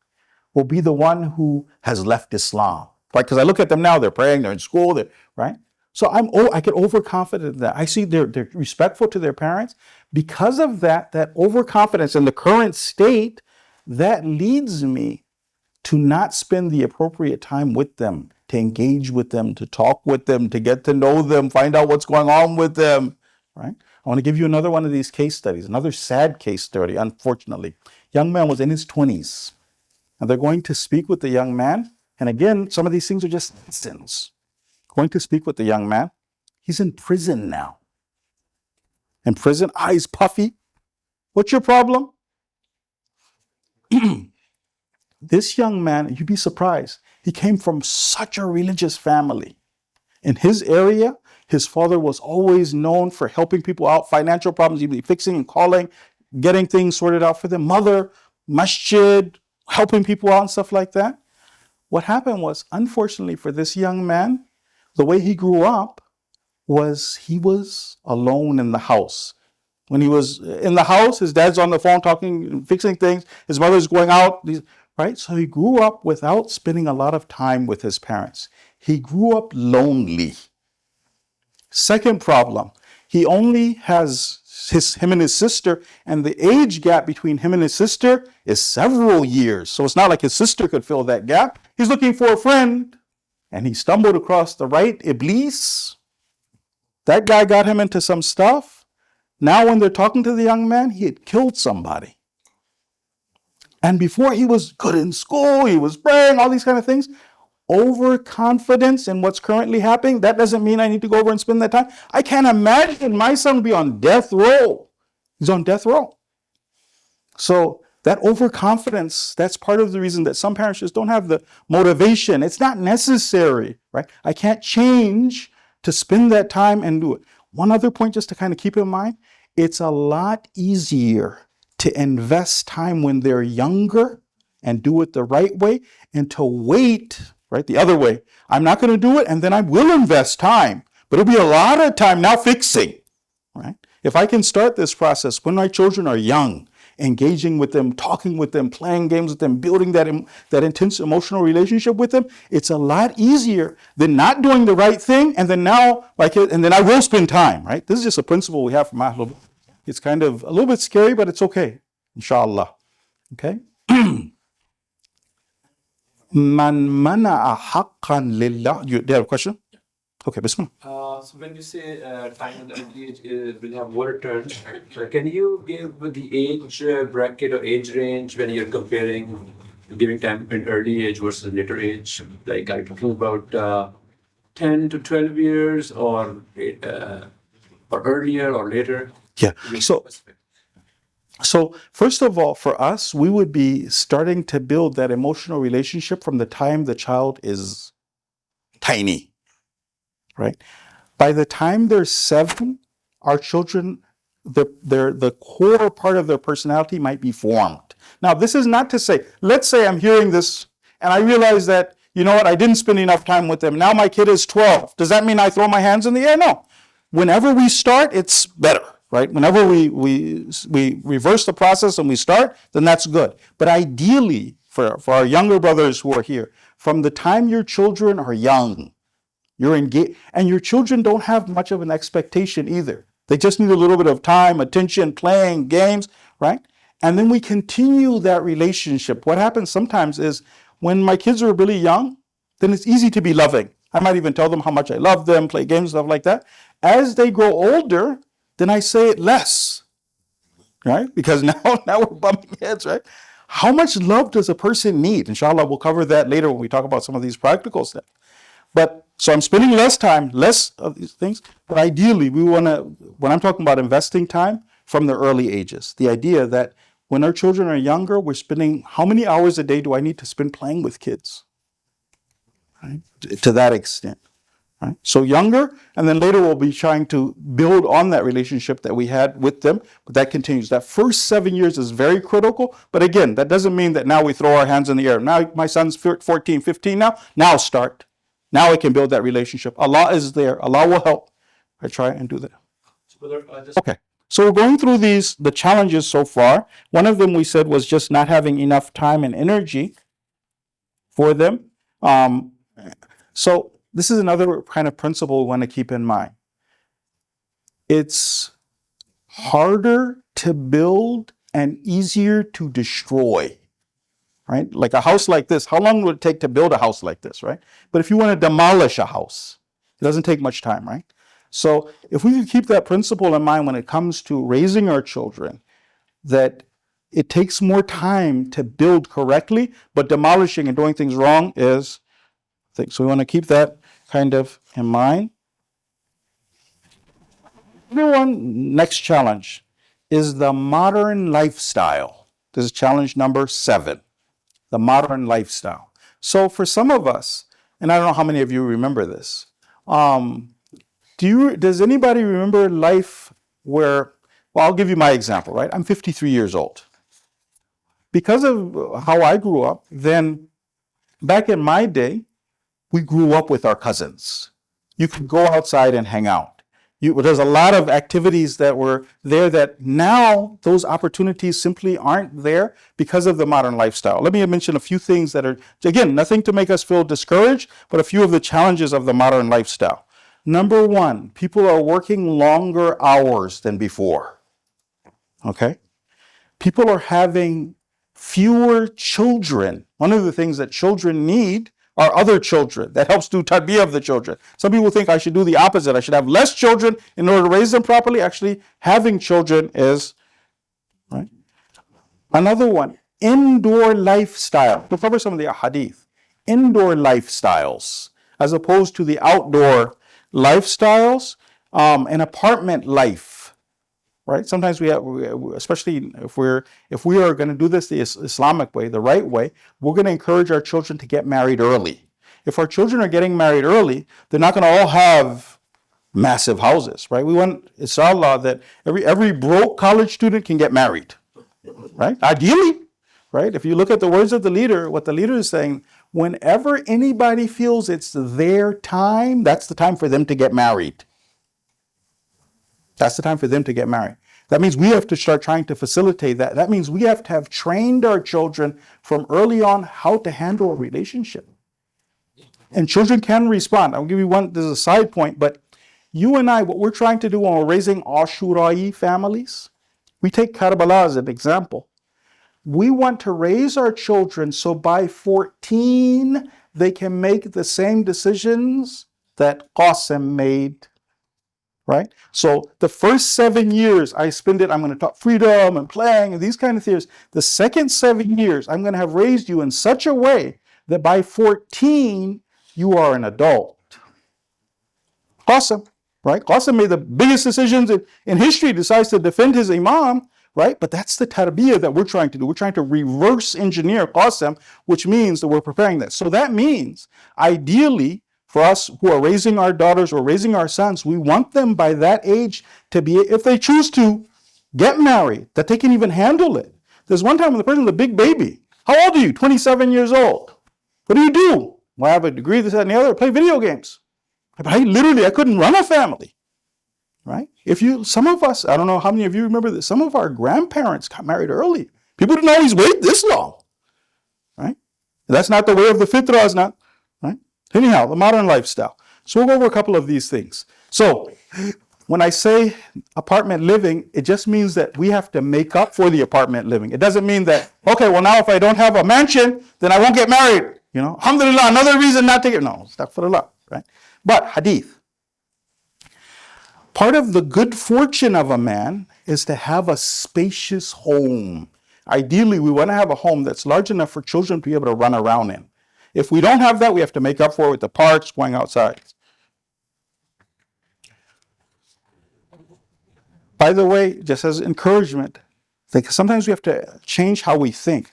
will be the one who has left Islam. Right? Because I look at them now, they're praying, they're in school, right? So I get overconfident in that. I see they're respectful to their parents. Because of that overconfidence in the current state, that leads me to not spend the appropriate time with them, to engage with them, to talk with them, to get to know them, find out what's going on with them, right? I want to give you another one of these case studies, another sad case study, unfortunately. Young man was in his 20s, and they're going to speak with the young man. And again, some of these things are just sins. Going to speak with the young man. He's in prison now. In prison, eyes puffy. What's your problem? This young man, you'd be surprised, he came from such a religious family. In his area, his father was always known for helping people out, financial problems, he'd be fixing and calling, getting things sorted out for them. Mother, masjid, helping people out and stuff like that. What happened was, unfortunately for this young man, the way he grew up was he was alone in the house. When he was in the house, his dad's on the phone talking, fixing things. His mother's going out, right? So he grew up without spending a lot of time with his parents. He grew up lonely. Second problem, he only has him and his sister, and the age gap between him and his sister is several years. So it's not like his sister could fill that gap. He's looking for a friend, and he stumbled across the right Iblis. That guy got him into some stuff. Now when they're talking to the young man, he had killed somebody. And before he was good in school, he was praying, all these kind of things. Overconfidence in what's currently happening, that doesn't mean I need to go over and spend that time. I can't imagine my son be on death row. He's on death row. So that overconfidence, that's part of the reason that some parents just don't have the motivation. It's not necessary, right? I can't change to spend that time and do it. One other point just to kind of keep in mind, it's a lot easier to invest time when they're younger and do it the right way, and to wait, right, the other way. I'm not going to do it, and then I will invest time, but it'll be a lot of time now fixing, right? If I can start this process when my children are young, engaging with them, talking with them, playing games with them, building that intense emotional relationship with them, it's a lot easier than not doing the right thing, and then now, and then I will spend time, right? This is just a principle we have from Ahlul. It's kind of a little bit scary, but it's okay, inshallah. Okay? Man mana'a haqqan lillah. Do you have a question? Okay, bismillah. So when you say time and early age will have more return, can you give the age bracket or age range when you're comparing giving time in early age versus later age? Like, are you talking about 10 to 12 years or earlier or later? Yeah. Be So specific. So, first of all, for us, we would be starting to build that emotional relationship from the time the child is tiny, right? By the time they're 7, our children, the core part of their personality might be formed. Now, this is not to say, let's say I'm hearing this and I realize that, you know what, I didn't spend enough time with them. Now my kid is 12. Does that mean I throw my hands in the air? No. Whenever we start, it's better, right? Whenever we reverse the process and we start, then that's good. But ideally, for our younger brothers who are here, from the time your children are young, you're engaged, and your children don't have much of an expectation either. They just need a little bit of time, attention, playing games, right? And then we continue that relationship. What happens sometimes is when my kids are really young, then it's easy to be loving. I might even tell them how much I love them, play games, stuff like that. As they grow older, then I say it less, right? Because now we're bumping heads, right? How much love does a person need? Inshallah, we'll cover that later when we talk about some of these practical steps. But so I'm spending less time, less of these things. But ideally, we want to, when I'm talking about investing time, from the early ages, the idea that when our children are younger, we're spending, how many hours a day do I need to spend playing with kids? Right? To that extent. Right? So younger, and then later we'll be trying to build on that relationship that we had with them, but that continues. That first 7 years is very critical, but again, that doesn't mean that now we throw our hands in the air. Now my son's 14, 15 now start. Now I can build that relationship. Allah is there. Allah will help. I try and do that. Okay. So we're going through the challenges so far. One of them we said was just not having enough time and energy for them. So this is another kind of principle we want to keep in mind. It's harder to build and easier to destroy. Right? Like a house like this, how long would it take to build a house like this, right? But if you want to demolish a house, it doesn't take much time, right? So if we could keep that principle in mind when it comes to raising our children, that it takes more time to build correctly, but demolishing and doing things wrong is thing. So we want to keep that kind of in mind. Next challenge is the modern lifestyle. This is challenge number 7. The modern lifestyle. So for some of us, and I don't know how many of you remember this, does anybody remember life where, well, I'll give you my example, right? I'm 53 years old. Because of how I grew up, then back in my day, we grew up with our cousins. You could go outside and hang out. There's a lot of activities that were there that now those opportunities simply aren't there because of the modern lifestyle. Let me mention a few things that are, again, nothing to make us feel discouraged, but a few of the challenges of the modern lifestyle. Number 1, people are working longer hours than before. Okay? People are having fewer children. One of the things that children need are other children. That helps do tarbiyah of the children. Some people think I should do the opposite. I should have less children in order to raise them properly. Actually, having children is, right? Another one, indoor lifestyle. We'll cover some of the hadith. Indoor lifestyles, as opposed to the outdoor lifestyles, an apartment life. Right? Sometimes we have, especially if we are going to do this the Islamic way, the right way, we're going to encourage our children to get married early. If our children are getting married early, they're not going to all have massive houses, right? We want, inshallah, that every broke college student can get married, right? Ideally, right? If you look at the words of the leader, what the leader is saying, whenever anybody feels it's their time, that's the time for them to get married. That's the time for them to get married. That means we have to start trying to facilitate that. That means we have to have trained our children from early on how to handle a relationship. And children can respond. I'll give you one, this is a side point, but you and I, what we're trying to do when we're raising Ashura'i families, we take Karbala as an example. We want to raise our children so by 14, they can make the same decisions that Qasim made right? So the first 7 years I spend it, I'm going to talk freedom and playing and these kind of things. The second 7 years, I'm going to have raised you in such a way that by 14, you are an adult. Qasim, right? Qasim made the biggest decisions in history, decides to defend his imam, right? But that's the tarbiyah that we're trying to do. We're trying to reverse engineer Qasim, which means that we're preparing that. So that means, ideally, for us who are raising our daughters or raising our sons, we want them by that age to be, if they choose to, get married, that they can even handle it. There's one time when the person was a big baby. How old are you? 27 years old. What do you do? Well, I have a degree, this, that, and the other. Play video games. But I couldn't run a family, right? Some of us, I don't know how many of you remember this, some of our grandparents got married early. People didn't always wait this long, right? That's not the way of the fitrah, is not, right? Anyhow, the modern lifestyle. So we'll go over a couple of these things. So when I say apartment living, it just means that we have to make up for the apartment living. It doesn't mean that, okay, well now if I don't have a mansion, then I won't get married. Alhamdulillah, another reason not to get, no, astaghfirullah, right? But hadith. Part of the good fortune of a man is to have a spacious home. Ideally, we want to have a home that's large enough for children to be able to run around in. If we don't have that, we have to make up for it with the parks, going outside. By the way, just as encouragement, sometimes we have to change how we think.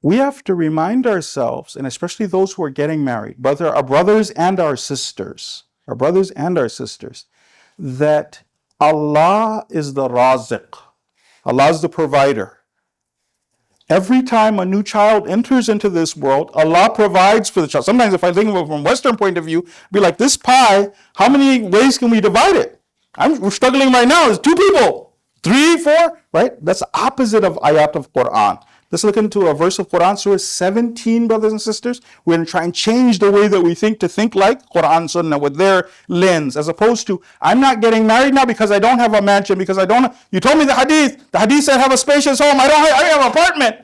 We have to remind ourselves, and especially those who are getting married, our brothers and our sisters, that Allah is the Raziq. Allah is the provider. Every time a new child enters into this world, Allah provides for the child. Sometimes if I think of it from a Western point of view, I'd be like, this pie, how many ways can we divide it? We're struggling right now. There's 2 people, 3, 4, right? That's the opposite of ayat of Quran. Let's look into a verse of Quran, Surah 17, brothers and sisters. We're going to try and change the way that we think to think like Quran Sunnah with their lens, as opposed to, I'm not getting married now because I don't have a mansion, because you told me the hadith said have a spacious home, I have an apartment,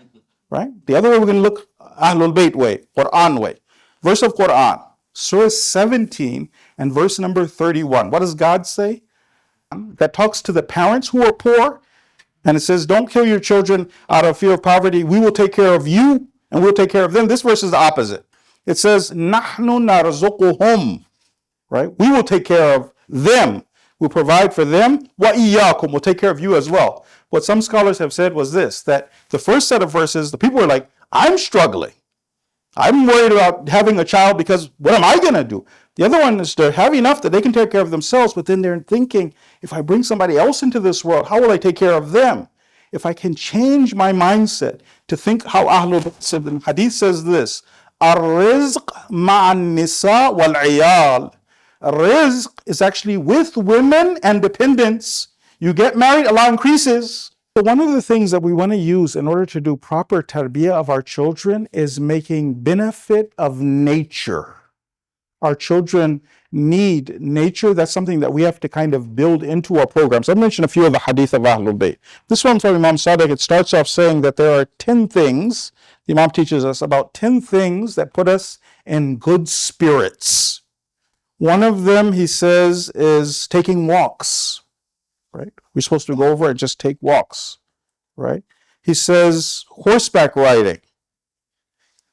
right? The other way we're going to look, Ahlul Bayt way, Quran way. Verse of Quran, Surah 17 and verse number 31. What does God say? That talks to the parents who are poor. And it says, don't kill your children out of fear of poverty. We will take care of you and we'll take care of them. This verse is the opposite. It says, Nahnu narzuquhum, right? We will take care of them. We'll provide for them. Wa iyyakum, we'll take care of you as well. What some scholars have said was this, that the first set of verses, the people were like, I'm struggling. I'm worried about having a child because what am I going to do? The other one is to have enough that they can take care of themselves, but then they're thinking, if I bring somebody else into this world, how will I take care of them? If I can change my mindset to think how Ahlul Bayt, Hadith says this, Ar-rizq ma'an nisa wal-iyal. Rizq is actually with women and dependents. You get married, Allah increases. So one of the things that we want to use in order to do proper tarbiyah of our children is making benefit of nature. Our children need nature. That's something that we have to kind of build into our programs. I've mentioned a few of the hadith of Ahlul Bayt. This one from Imam Sadiq, it starts off saying that there are 10 things, the Imam teaches us about 10 things that put us in good spirits. One of them, he says, is taking walks, right? We're supposed to go over and just take walks, right? He says horseback riding.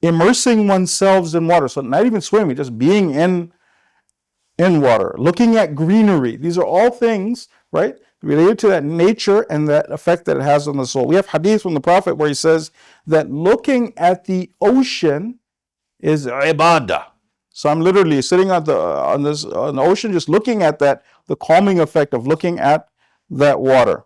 Immersing oneself in water, so not even swimming, just being in water, looking at greenery. These are all things, right, related to that nature and that effect that it has on the soul. We have hadith from the Prophet where he says that looking at the ocean is ibadah. So I'm literally sitting on the ocean, just looking at that, the calming effect of looking at that water.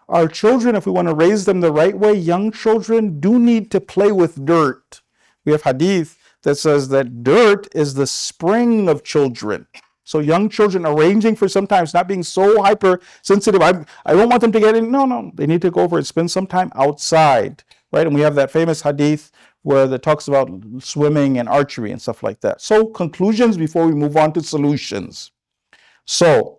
Our children, if we want to raise them the right way, young children do need to play with dirt. We have hadith that says that dirt is the spring of children. So young children arranging for sometimes not being so hypersensitive. I don't want them to get in. No. They need to go over and spend some time outside, right? And we have that famous hadith where that talks about swimming and archery and stuff like that. So conclusions before we move on to solutions. So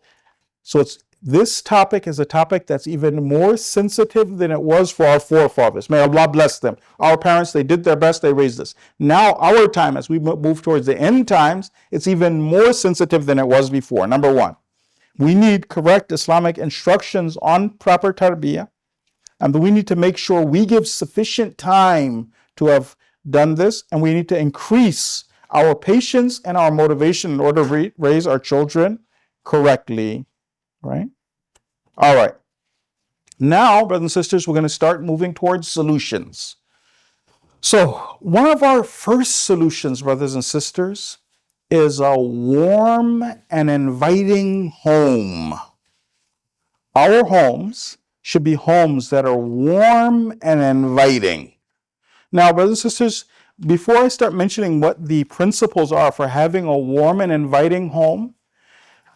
this topic is a topic that's even more sensitive than it was for our forefathers. May Allah bless them. Our parents, they did their best, they raised us. Now our time, as we move towards the end times, it's even more sensitive than it was before. Number one, We need correct Islamic instructions on proper tarbiyah, and we need to make sure we give sufficient time to have done this, and we need to increase our patience and our motivation in order to raise our children correctly, right? All right. Now, brothers and sisters, we're going to start moving towards solutions. So, one of our first solutions, brothers and sisters, is a warm and inviting home. Our homes should be homes that are warm and inviting. Now, brothers and sisters, before I start mentioning what the principles are for having a warm and inviting home,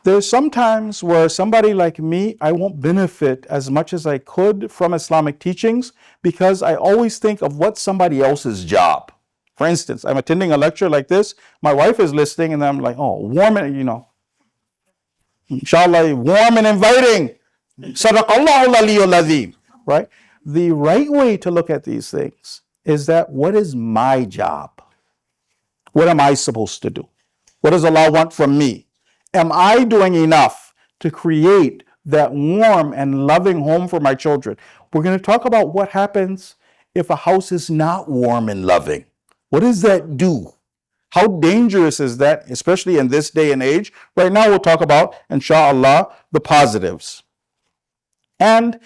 there's sometimes where somebody like me, I won't benefit as much as I could from Islamic teachings because I always think of what's somebody else's job. For instance, I'm attending a lecture like this, my wife is listening, and I'm like, oh, warm and, inshallah, warm and inviting. Sadaqallahu al-aliyyul azim. Right? The right way to look at these things is that what is my job? What am I supposed to do? What does Allah want from me? Am I doing enough to create that warm and loving home for my children? We're going to talk about what happens if a house is not warm and loving. What does that do? How dangerous is that, especially in this day and age? Right now, we'll talk about, inshallah, the positives. And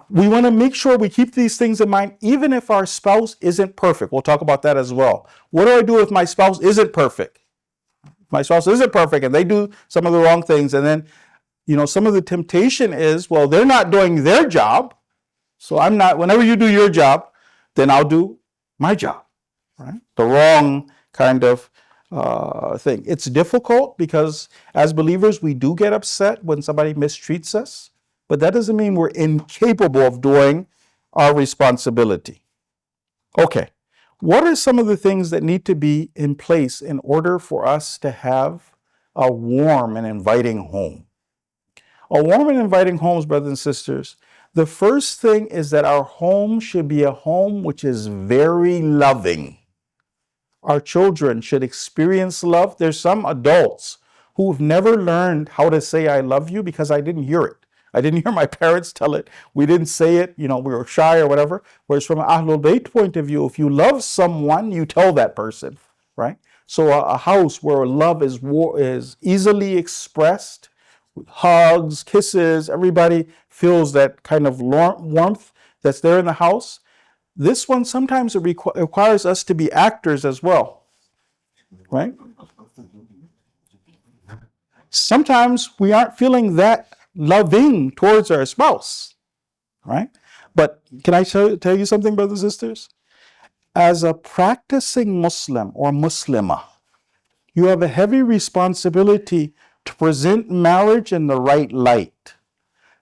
we want to make sure we keep these things in mind, even if our spouse isn't perfect. We'll talk about that as well. What do I do if my spouse isn't perfect? My spouse isn't perfect and they do some of the wrong things. And then, some of the temptation is, well, they're not doing their job. So I'm not, whenever you do your job, then I'll do my job, right? The wrong kind of thing. It's difficult because as believers, we do get upset when somebody mistreats us, but that doesn't mean we're incapable of doing our responsibility. Okay. What are some of the things that need to be in place in order for us to have a warm and inviting home? A warm and inviting home, brothers and sisters, the first thing is that our home should be a home which is very loving. Our children should experience love. There's some adults who've never learned how to say I love you because I didn't hear it. I didn't hear my parents tell it. We didn't say it, we were shy or whatever. Whereas from an Ahlul Bayt point of view, if you love someone, you tell that person, right? So a house where love is easily expressed, hugs, kisses, everybody feels that kind of warmth that's there in the house. This one sometimes it requires us to be actors as well, right? Sometimes we aren't feeling that loving towards our spouse, right? But can I tell you something, brothers and sisters? As a practicing Muslim or Muslimah, you have a heavy responsibility to present marriage in the right light.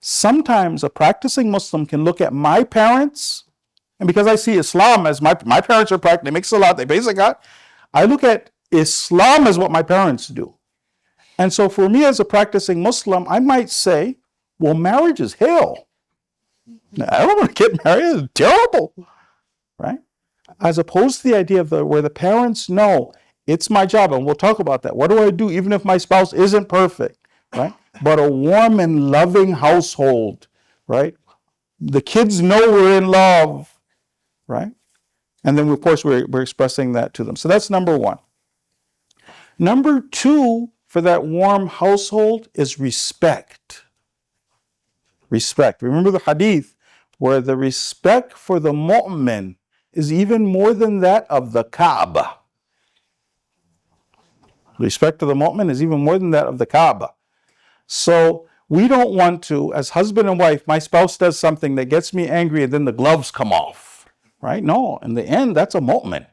Sometimes a practicing Muslim can look at my parents, and because I see Islam as my parents are practicing, they make salat, they pray zakat, I look at Islam as what my parents do. And so for me as a practicing Muslim, I might say, well, marriage is hell. I don't want to get married. It's terrible, right? As opposed to the idea of where the parents know it's my job, and we'll talk about that. What do I do even if my spouse isn't perfect, right? But a warm and loving household, right? The kids know we're in love, right? And then, of course, we're expressing that to them. So that's number one. Number two, for that warm household is respect. Respect. Remember the hadith where the respect for the mu'min is even more than that of the Kaaba. Respect to the mu'min is even more than that of the Kaaba. So we don't want to, as husband and wife, my spouse does something that gets me angry and then the gloves come off, right? No, in the end, that's a mu'min.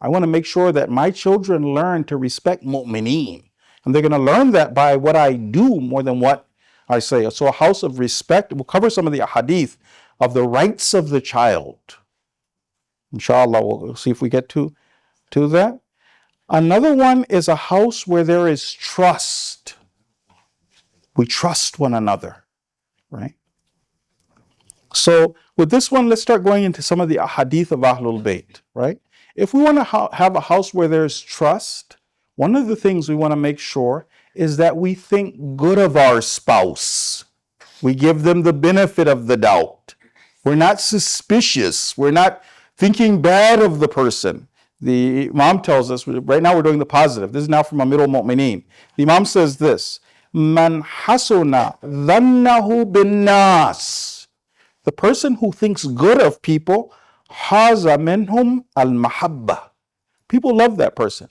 I want to make sure that my children learn to respect mu'mineen. And they're going to learn that by what I do more than what I say. So a house of respect, we'll cover some of the hadith of the rights of the child. Inshallah, we'll see if we get to that. Another one is a house where there is trust. We trust one another, right? So with this one, let's start going into some of the hadith of Ahlul Bayt, right? If we want to have a house where there's trust, one of the things we want to make sure is that we think good of our spouse. We give them the benefit of the doubt. We're not suspicious. We're not thinking bad of the person. The Imam tells us, right now we're doing the positive. This is now from Amirul Mu'mineen. The Imam says this, Man hasuna dhannahu bin nas. The person who thinks good of people, haza minhum al mahabba. People love that person,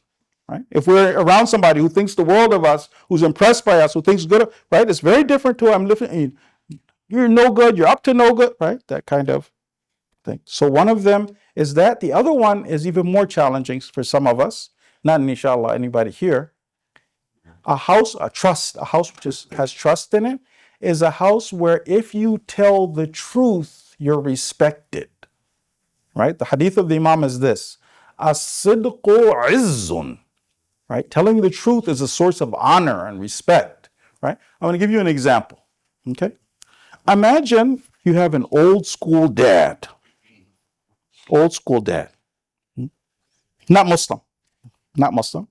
right? If we're around somebody who thinks the world of us, who's impressed by us, who thinks good of, right? It's very different to I'm living, you're no good, you're up to no good, right? That kind of thing. So one of them is that. The other one is even more challenging for some of us, not inshallah anybody here. A house, a house which has trust in it, is a house where if you tell the truth, you're respected. Right? The hadith of the Imam is this: As-sidqu izzun. Right? Telling the truth is a source of honor and respect. Right? I'm going to give you an example. Okay? Imagine you have an old school dad. Old school dad. Not Muslim. Not Muslim.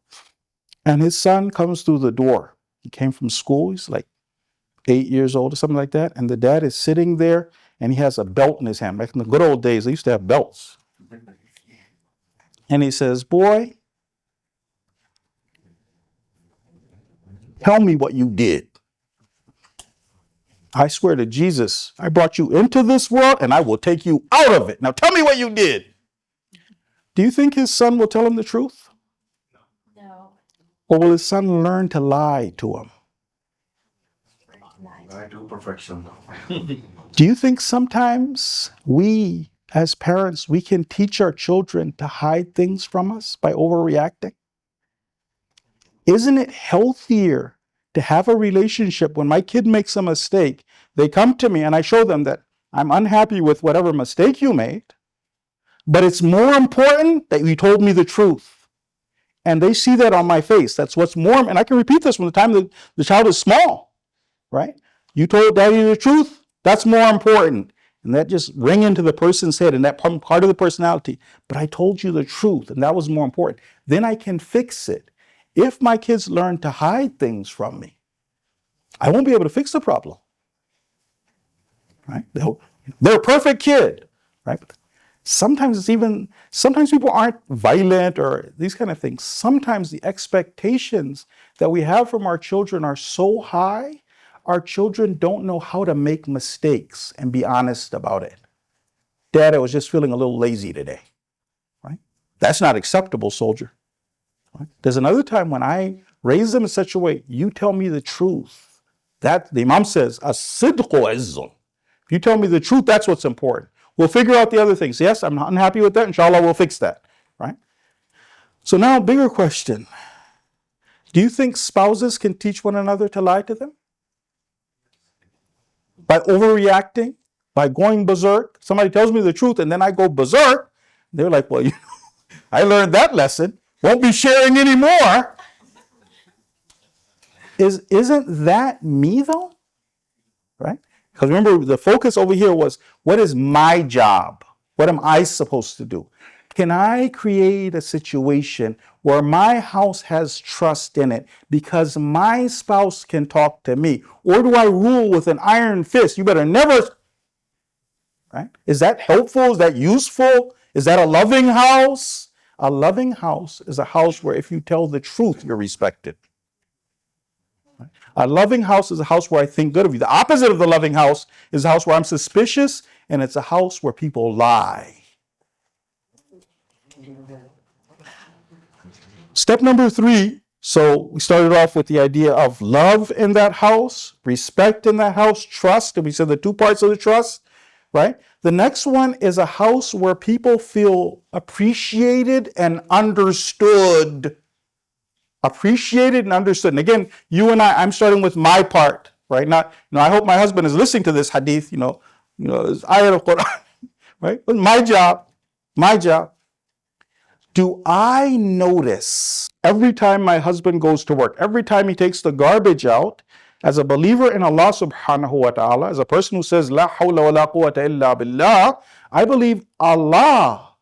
And his son comes through the door. He came from school. He's like 8 years old or something like that. And the dad is sitting there and he has a belt in his hand. Back in the good old days, they used to have belts. And he says, boy, tell me what you did. I swear to Jesus, I brought you into this world and I will take you out of it. Now tell me what you did. Do you think his son will tell him the truth? No. Or will his son learn to lie to him? I do perfection. Do you think sometimes we, as parents, we can teach our children to hide things from us by overreacting? Isn't it healthier to have a relationship when my kid makes a mistake, they come to me and I show them that I'm unhappy with whatever mistake you made, but it's more important that you told me the truth. And they see that on my face. That's what's more, and I can repeat this from the time that the child is small, right? You told daddy the truth, that's more important. And that just ring into the person's head and that part of the personality. But I told you the truth and that was more important. Then I can fix it. If my kids learn to hide things from me, I won't be able to fix the problem. Right? They're a perfect kid, right? Sometimes people aren't violent or these kind of things. Sometimes the expectations that we have from our children are so high, our children don't know how to make mistakes and be honest about it. Dad, I was just feeling a little lazy today, right? That's not acceptable, soldier. Right? There's another time when I raise them in such a way, you tell me the truth. That the Imam says, as-sidqu izzun. If you tell me the truth, that's what's important. We'll figure out the other things. Yes, I'm unhappy with that. Inshallah, we'll fix that. Right? So now, bigger question. Do you think spouses can teach one another to lie to them? By overreacting? By going berserk? Somebody tells me the truth and then I go berserk. They're like, well, I learned that lesson. Won't be sharing anymore. Isn't that me though? Right? Because remember, the focus over here was, what is my job? What am I supposed to do? Can I create a situation where my house has trust in it because my spouse can talk to me? Or do I rule with an iron fist? You better never, right? Is that helpful? Is that useful? Is that a loving house? A loving house is a house where if you tell the truth, you're respected. A loving house is a house where I think good of you. The opposite of the loving house is a house where I'm suspicious, and it's a house where people lie. Step number 3. So we started off with the idea of love in that house, respect in that house, trust, and we said the 2 parts of the trust, right? The next one is a house where people feel appreciated and understood. Appreciated and understood. And again, you and I'm starting with my part, right? Not, I hope my husband is listening to this hadith, this ayat of Quran, right? But my job. Do I notice every time my husband goes to work, every time he takes the garbage out, as a believer in Allah subhanahu wa ta'ala, as a person who says, La hawla wa la quwwata illa billah, I believe Allah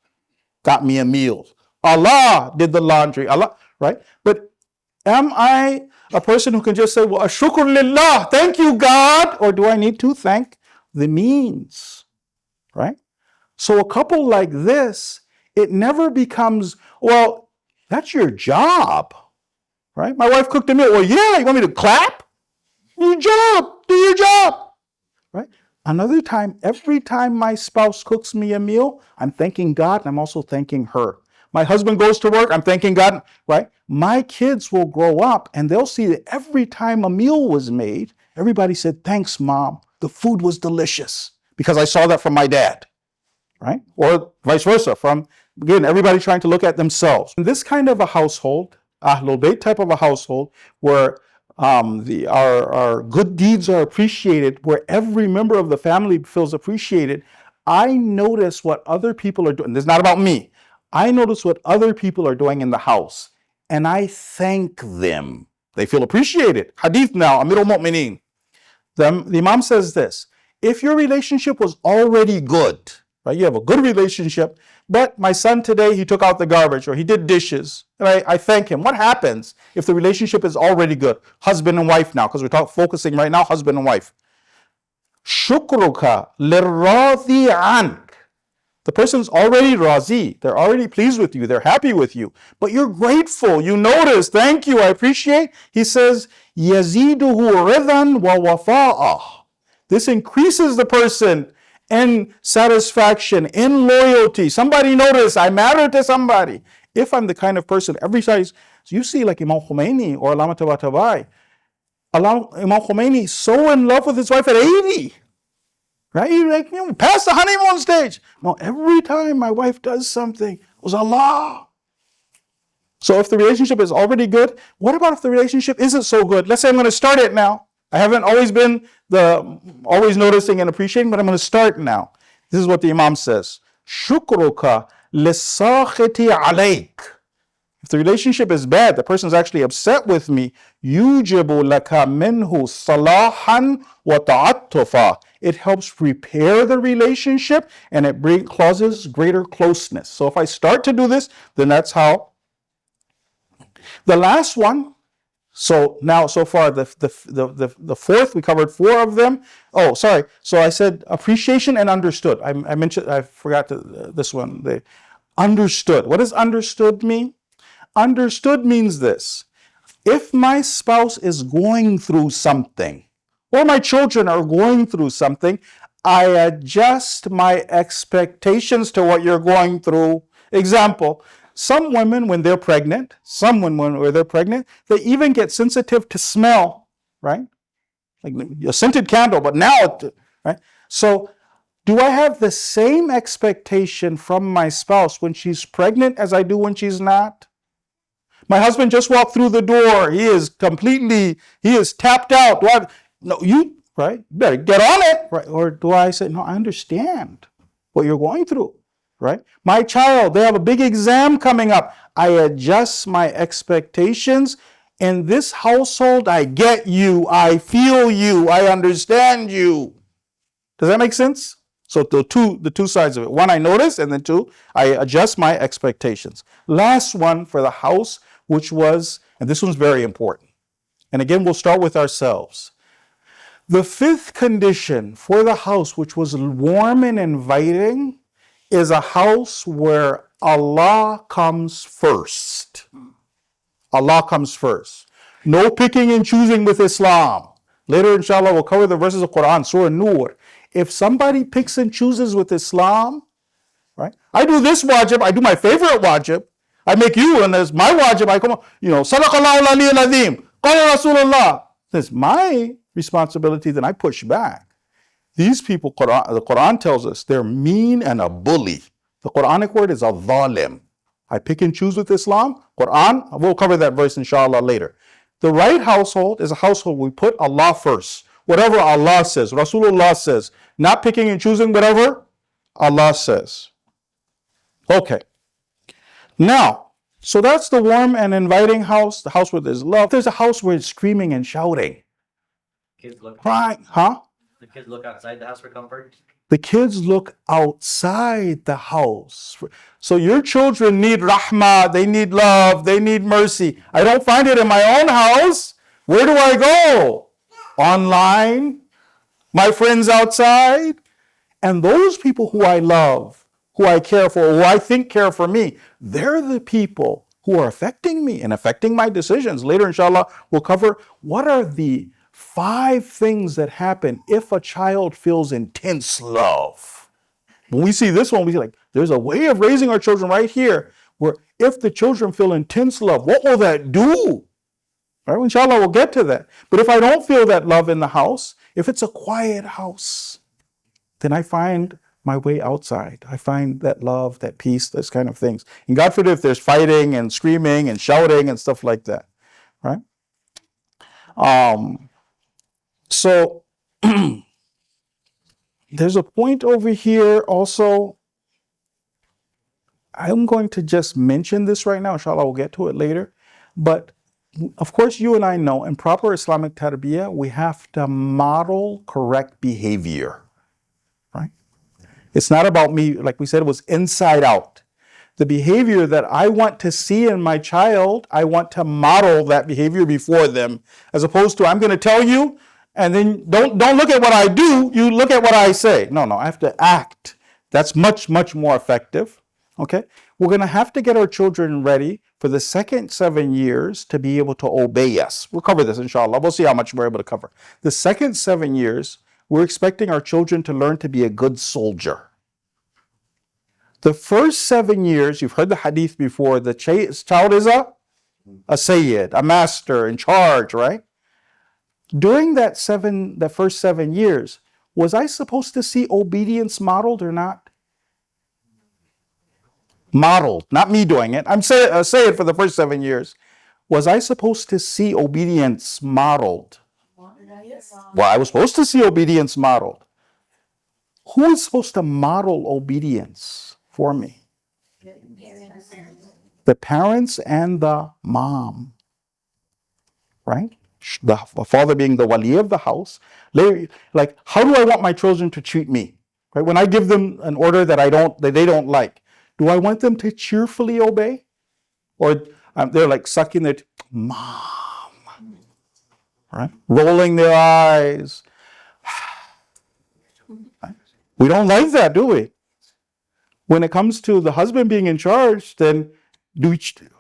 got me a meal. Allah did the laundry. Allah, right? But Am I a person who can just say, well, ashukr lillah, thank you, God? Or do I need to thank the means, right? So a couple like this, it never becomes, well, that's your job, right? My wife cooked a meal. Well, yeah, you want me to clap? Your job, do your job, right? Another time, every time my spouse cooks me a meal, I'm thanking God and I'm also thanking her. My husband goes to work, I'm thanking God, right? My kids will grow up and they'll see that every time a meal was made, everybody said, thanks, Mom. The food was delicious because I saw that from my dad, right? Or vice versa, from, again, everybody trying to look at themselves. In this kind of a household, Ahlul Bayt type of a household, where our good deeds are appreciated, where every member of the family feels appreciated, I notice what other people are doing. This is not about me. I notice what other people are doing in the house, and I thank them. They feel appreciated. Hadith now, Amirul Mu'mineen. The Imam says this: if your relationship was already good, right? You have a good relationship, but my son today, he took out the garbage or he did dishes, and I thank him. What happens if the relationship is already good? Husband and wife now, because we're focusing right now, husband and wife. Shukruka lirradi ank. The person's already razi. They're already pleased with you. They're happy with you. But you're grateful. You notice. Thank you. I appreciate. He says, yaziduhu ridan wa wafa'ah. This increases the person in satisfaction, in loyalty. Somebody notice. I matter to somebody. If I'm the kind of person, every size, you see like Imam Khomeini or Allama Tabatabai. Imam Khomeini so in love with his wife at 80. Right? You're like, past the honeymoon stage. No, every time my wife does something, it was Allah. So if the relationship is already good, what about if the relationship isn't so good? Let's say I'm going to start it now. I haven't always been always noticing and appreciating, but I'm going to start now. This is what the Imam says. Shukruka lisakhiti alayk. If the relationship is bad, the person's actually upset with me, yujibu laka minhu salahan wa ta'attufa. It helps repair the relationship and it causes greater closeness. So if I start to do this, then that's how. The last one, so now so far the fourth, we covered 4 of them. Oh, sorry. So I said appreciation and understood. I mentioned, I forgot this one. The understood. What does understood mean? Understood means this: if my spouse is going through something, or my children are going through something, I adjust my expectations to what you're going through. Example, some women when they're pregnant, they even get sensitive to smell, right? Like a scented candle, but now, right? So do I have the same expectation from my spouse when she's pregnant as I do when she's not? My husband just walked through the door. He is tapped out. No, you better get on it, right? Or do I say, no, I understand what you're going through, right? My child, they have a big exam coming up. I adjust my expectations. In this household, I get you, I feel you, I understand you. Does that make sense? So the two sides of it. 1, I notice, and then 2, I adjust my expectations. Last one for the house, which was, and this one's very important. And again, we'll start with ourselves. The 5th condition for the house, which was warm and inviting, is a house where Allah comes first. Allah comes first. No picking and choosing with Islam. Later, inshallah, we'll cover the verses of Quran, Surah Nur. If somebody picks and chooses with Islam, right? I do this wajib, I do my favorite wajib, I make you, and as my wajib, I come on, Sadaqallahu al-Aliyyul Azim, Qala Rasulullah. That's my responsibility, then I push back. These people, the Quran tells us, they're mean and a bully. The Quranic word is a dhalim. I pick and choose with Islam. Quran, we'll cover that verse inshallah later. The right household is a household we put Allah first. Whatever Allah says, Rasulullah says, not picking and choosing whatever Allah says. Okay. Now, so that's the warm and inviting house, the house where there's love. There's a house where it's screaming and shouting. Kids look. Crying, huh? The kids look outside the house for comfort. The kids look outside the house. So your children need rahmah, they need love, they need mercy. I don't find it in my own house. Where do I go? Online, my friends outside. And those people who I love, who I care for, who I think care for me, they're the people who are affecting me and affecting my decisions. Later, inshallah, we'll cover what are the 5 things that happen if a child feels intense love. When we see this one, we see like, there's a way of raising our children right here where if the children feel intense love, what will that do? Right? Inshallah, we'll get to that. But if I don't feel that love in the house, if it's a quiet house, then I find my way outside. I find that love, that peace, those kind of things. And God forbid if there's fighting and screaming and shouting and stuff like that, right? So there's a point over here also. I'm going to just mention this right now. Inshallah, we'll get to it later. But of course, you and I know in proper Islamic tarbiyah, we have to model correct behavior, right? It's not about me, like we said, it was inside out. The behavior that I want to see in my child, I want to model that behavior before them, as opposed to I'm going to tell you, and then don't look at what I do, you look at what I say. No, I have to act. That's much, much more effective. Okay? We're going to have to get our children ready for the second 7 years to be able to obey us. We'll cover this, inshallah. We'll see how much we're able to cover. The second 7 years, we're expecting our children to learn to be a good soldier. The first 7 years, you've heard the hadith before, the child is a sayyid, a master in charge, right? During that first 7 years, was I supposed to see obedience modeled or not? Modeled, not me doing it. I'm say it for the first 7 years. Was I supposed to see obedience modeled? Well, I was supposed to see obedience modeled. Who is supposed to model obedience for me? The parents and the mom, right? The father being the wali of the house. Like, how do I want my children to treat me? Right? When I give them an order that they don't like, do I want them to cheerfully obey? Or they're like sucking their mom, right? Rolling their eyes. We don't like that, do we? When it comes to the husband being in charge, then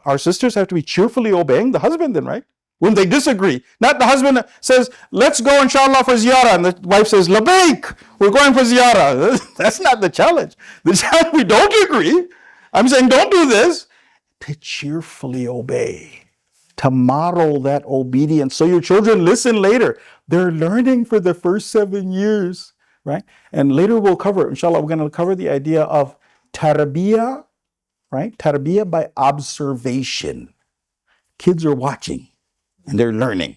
our sisters have to be cheerfully obeying the husband then, right? When they disagree. Not the husband says, let's go inshallah for ziyarah. And the wife says, labaik, we're going for ziyarah. That's not the challenge. The challenge, we don't agree. I'm saying don't do this. To cheerfully obey. To model that obedience. So your children listen later. They're learning for the first 7 years, right? And later we'll cover, inshallah, we're going to cover the idea of tarbiyah, right? Tarbiyah by observation. Kids are watching. And they're learning.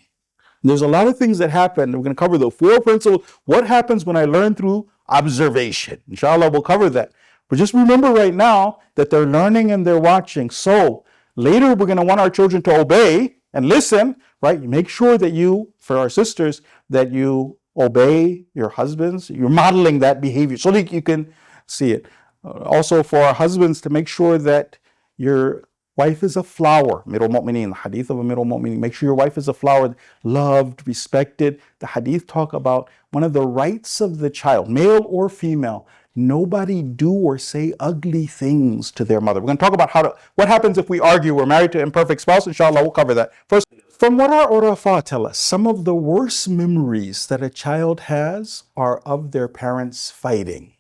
There's a lot of things that happen. We're going to cover the 4 principles. What happens when I learn through observation? Inshallah, we'll cover that. But just remember right now that they're learning and they're watching. So later we're going to want our children to obey and listen, right? You make sure that for our sisters, that you obey your husbands. You're modeling that behavior so that you can see it. Also for our husbands to make sure that your wife is a flower. Amirul Mu'mineen, the hadith of Amirul Mu'mineen. Make sure your wife is a flower, loved, respected. The hadith talk about one of the rights of the child, male or female. Nobody do or say ugly things to their mother. We're going to talk about what happens if we argue, we're married to an imperfect spouse. Inshallah, we'll cover that. First, from what our urafa tell us, some of the worst memories that a child has are of their parents fighting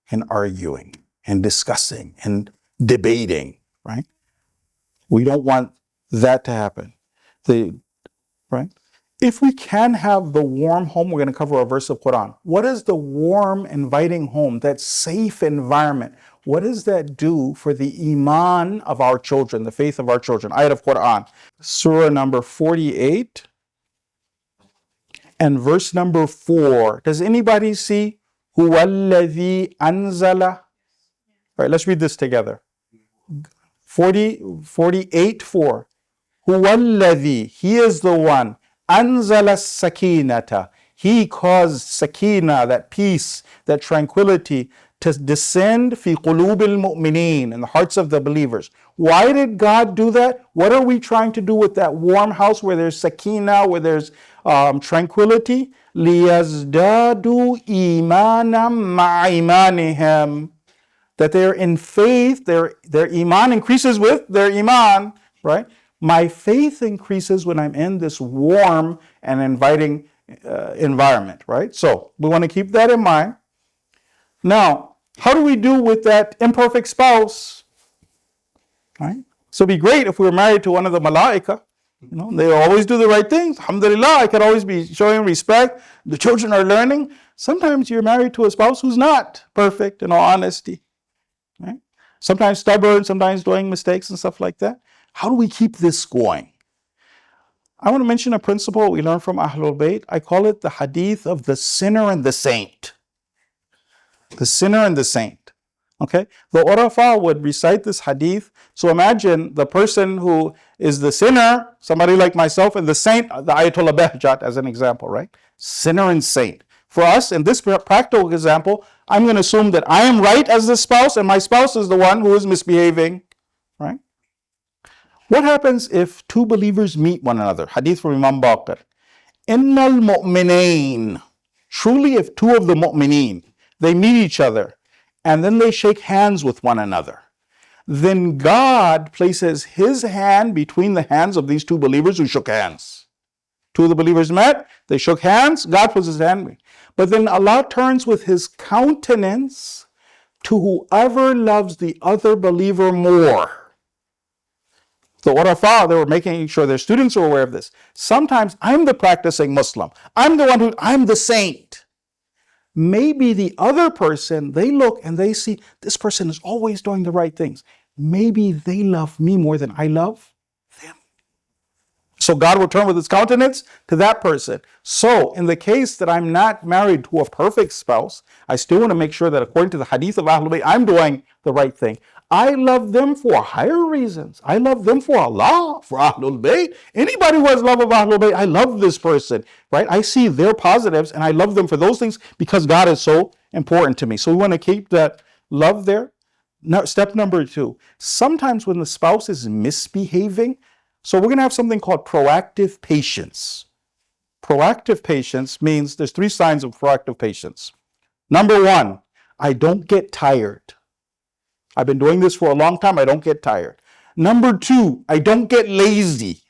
and arguing and discussing and debating, right? We don't want that to happen. Right? If we can have the warm home, we're going to cover a verse of Quran. What is the warm, inviting home, that safe environment? What does that do for the iman of our children, the faith of our children? Ayat of Quran, Surah number 48 and verse number 4. Does anybody see? Huwa alladhi anzala. All right, let's read this together. 48:4. Huwa alladhi, he is the one, anzala sakinata, He caused sakina, that peace, that tranquility, to descend fi qulubil mu'mineen, in the hearts of the believers. Why did God do that? What are we trying to do with that warm house where there's sakina, where there's tranquility? لِيَزْدَادُوا إِيمَانًا مَعَ إِيمَانِهِمْ, that they're in faith, their iman increases with their iman, right? My faith increases when I'm in this warm and inviting environment, right? So we want to keep that in mind. Now, how do we do with that imperfect spouse? Right? So it'd be great if we were married to one of the malaika. You know, they always do the right things. Alhamdulillah, I could always be showing respect. The children are learning. Sometimes you're married to a spouse who's not perfect, in all honesty. Right? Sometimes stubborn, sometimes doing mistakes and stuff like that. How do we keep this going? I want to mention a principle we learned from Ahlul Bayt. I call it the hadith of the sinner and the saint. The sinner and the saint. Okay? The Urafa would recite this hadith. So imagine the person who is the sinner, somebody like myself, and the saint, the Ayatollah Behjat as an example, right? Sinner and saint. For us, in this practical example, I'm going to assume that I am right as the spouse and my spouse is the one who is misbehaving, right? What happens if two believers meet one another? Hadith from Imam Baqir. Innal mu'minain. Truly, if two of the mu'mineen, they meet each other and then they shake hands with one another, then God places his hand between the hands of these two believers who shook hands. Two of the believers met, they shook hands, God puts his hand. But then Allah turns with his countenance to whoever loves the other believer more. The Urafa, they were making sure their students are aware of this. Sometimes I'm the practicing Muslim. I'm the saint. Maybe the other person, they look and they see this person is always doing the right things. Maybe they love me more than I love them. So God will turn with his countenance to that person. So in the case that I'm not married to a perfect spouse, I still want to make sure that according to the hadith of Ahlul Bayt, I'm doing the right thing. I love them for higher reasons. I love them for Allah, for Ahlul Bayt. Anybody who has love of Ahlul Bayt, I love this person, right? I see their positives and I love them for those things because God is so important to me. So we want to keep that love there. Now, step number 2, sometimes when the spouse is misbehaving, so we're going to have something called proactive patience. Proactive patience means there's 3 signs of proactive patience. Number 1, I don't get tired. I've been doing this for a long time. I don't get tired. Number 2, I don't get lazy.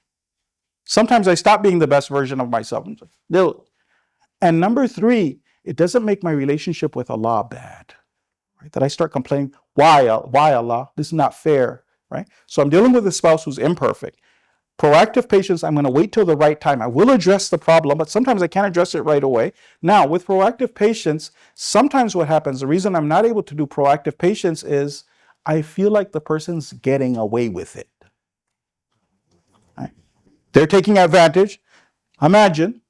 Sometimes I stop being the best version of myself. And number 3, it doesn't make my relationship with Allah bad. Right? That I start complaining, why Allah? This is not fair. Right? So I'm dealing with a spouse who's imperfect. Proactive patience, I'm going to wait till the right time. I will address the problem, but sometimes I can't address it right away. Now, with proactive patience, sometimes what happens, the reason I'm not able to do proactive patience is I feel like the person's getting away with it. Right? They're taking advantage. Imagine,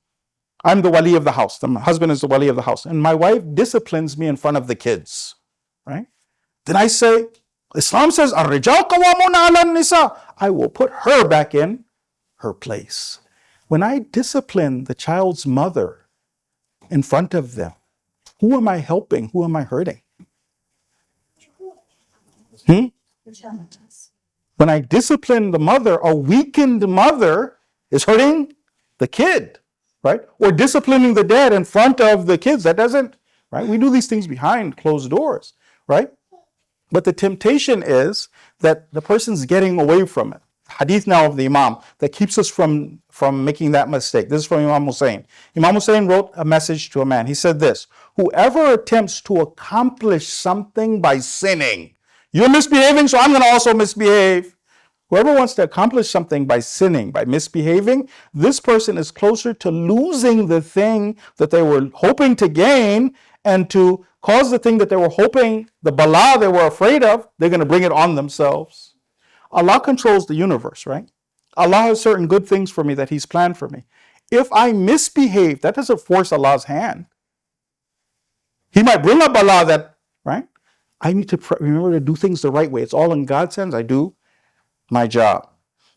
I'm the wali of the house. The husband is the wali of the house. And my wife disciplines me in front of the kids. Right? Then I say, Islam says, Ar-rijal qawwamuna 'ala an-nisa. I will put her back in her place. When I discipline the child's mother in front of them, who am I helping? Who am I hurting? When I discipline the mother, a weakened mother is hurting the kid, right? Or disciplining the dad in front of the kids. That doesn't, right? We do these things behind closed doors, right? But the temptation is that the person's getting away from it. Hadith now of the Imam that keeps us from making that mistake. This is from Imam Hussein. Imam Hussein wrote a message to a man. He said this: whoever attempts to accomplish something by sinning, you're misbehaving, so I'm going to also misbehave. Whoever wants to accomplish something by sinning, by misbehaving, this person is closer to losing the thing that they were hoping to gain, and to cause the thing that they were hoping, the bala they were afraid of, they're going to bring it on themselves. Allah controls the universe, right? Allah has certain good things for me that He's planned for me. If I misbehave, that doesn't force Allah's hand. He might bring a bala that, right? I need to remember to do things the right way. It's all in God's hands. I do my job.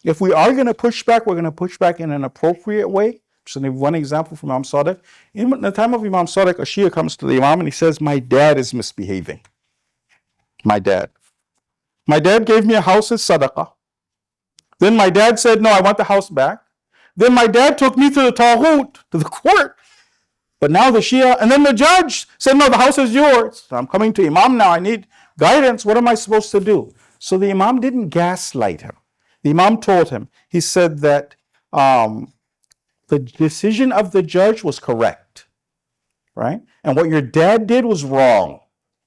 If we are going to push back, we're going to push back in an appropriate way, So one example from Imam Sadiq. In the time of Imam Sadiq, a Shia comes to the Imam and he says, my dad is misbehaving. My dad. My dad gave me a house as sadaqah. Then my dad said, no, I want the house back. Then my dad took me to the Taghut, to the court. But now the Shia, and then the judge said, no, the house is yours. So I'm coming to Imam now, I need guidance. What am I supposed to do? So the Imam didn't gaslight him. The Imam told him, he said that the decision of the judge was correct, right? And what your dad did was wrong.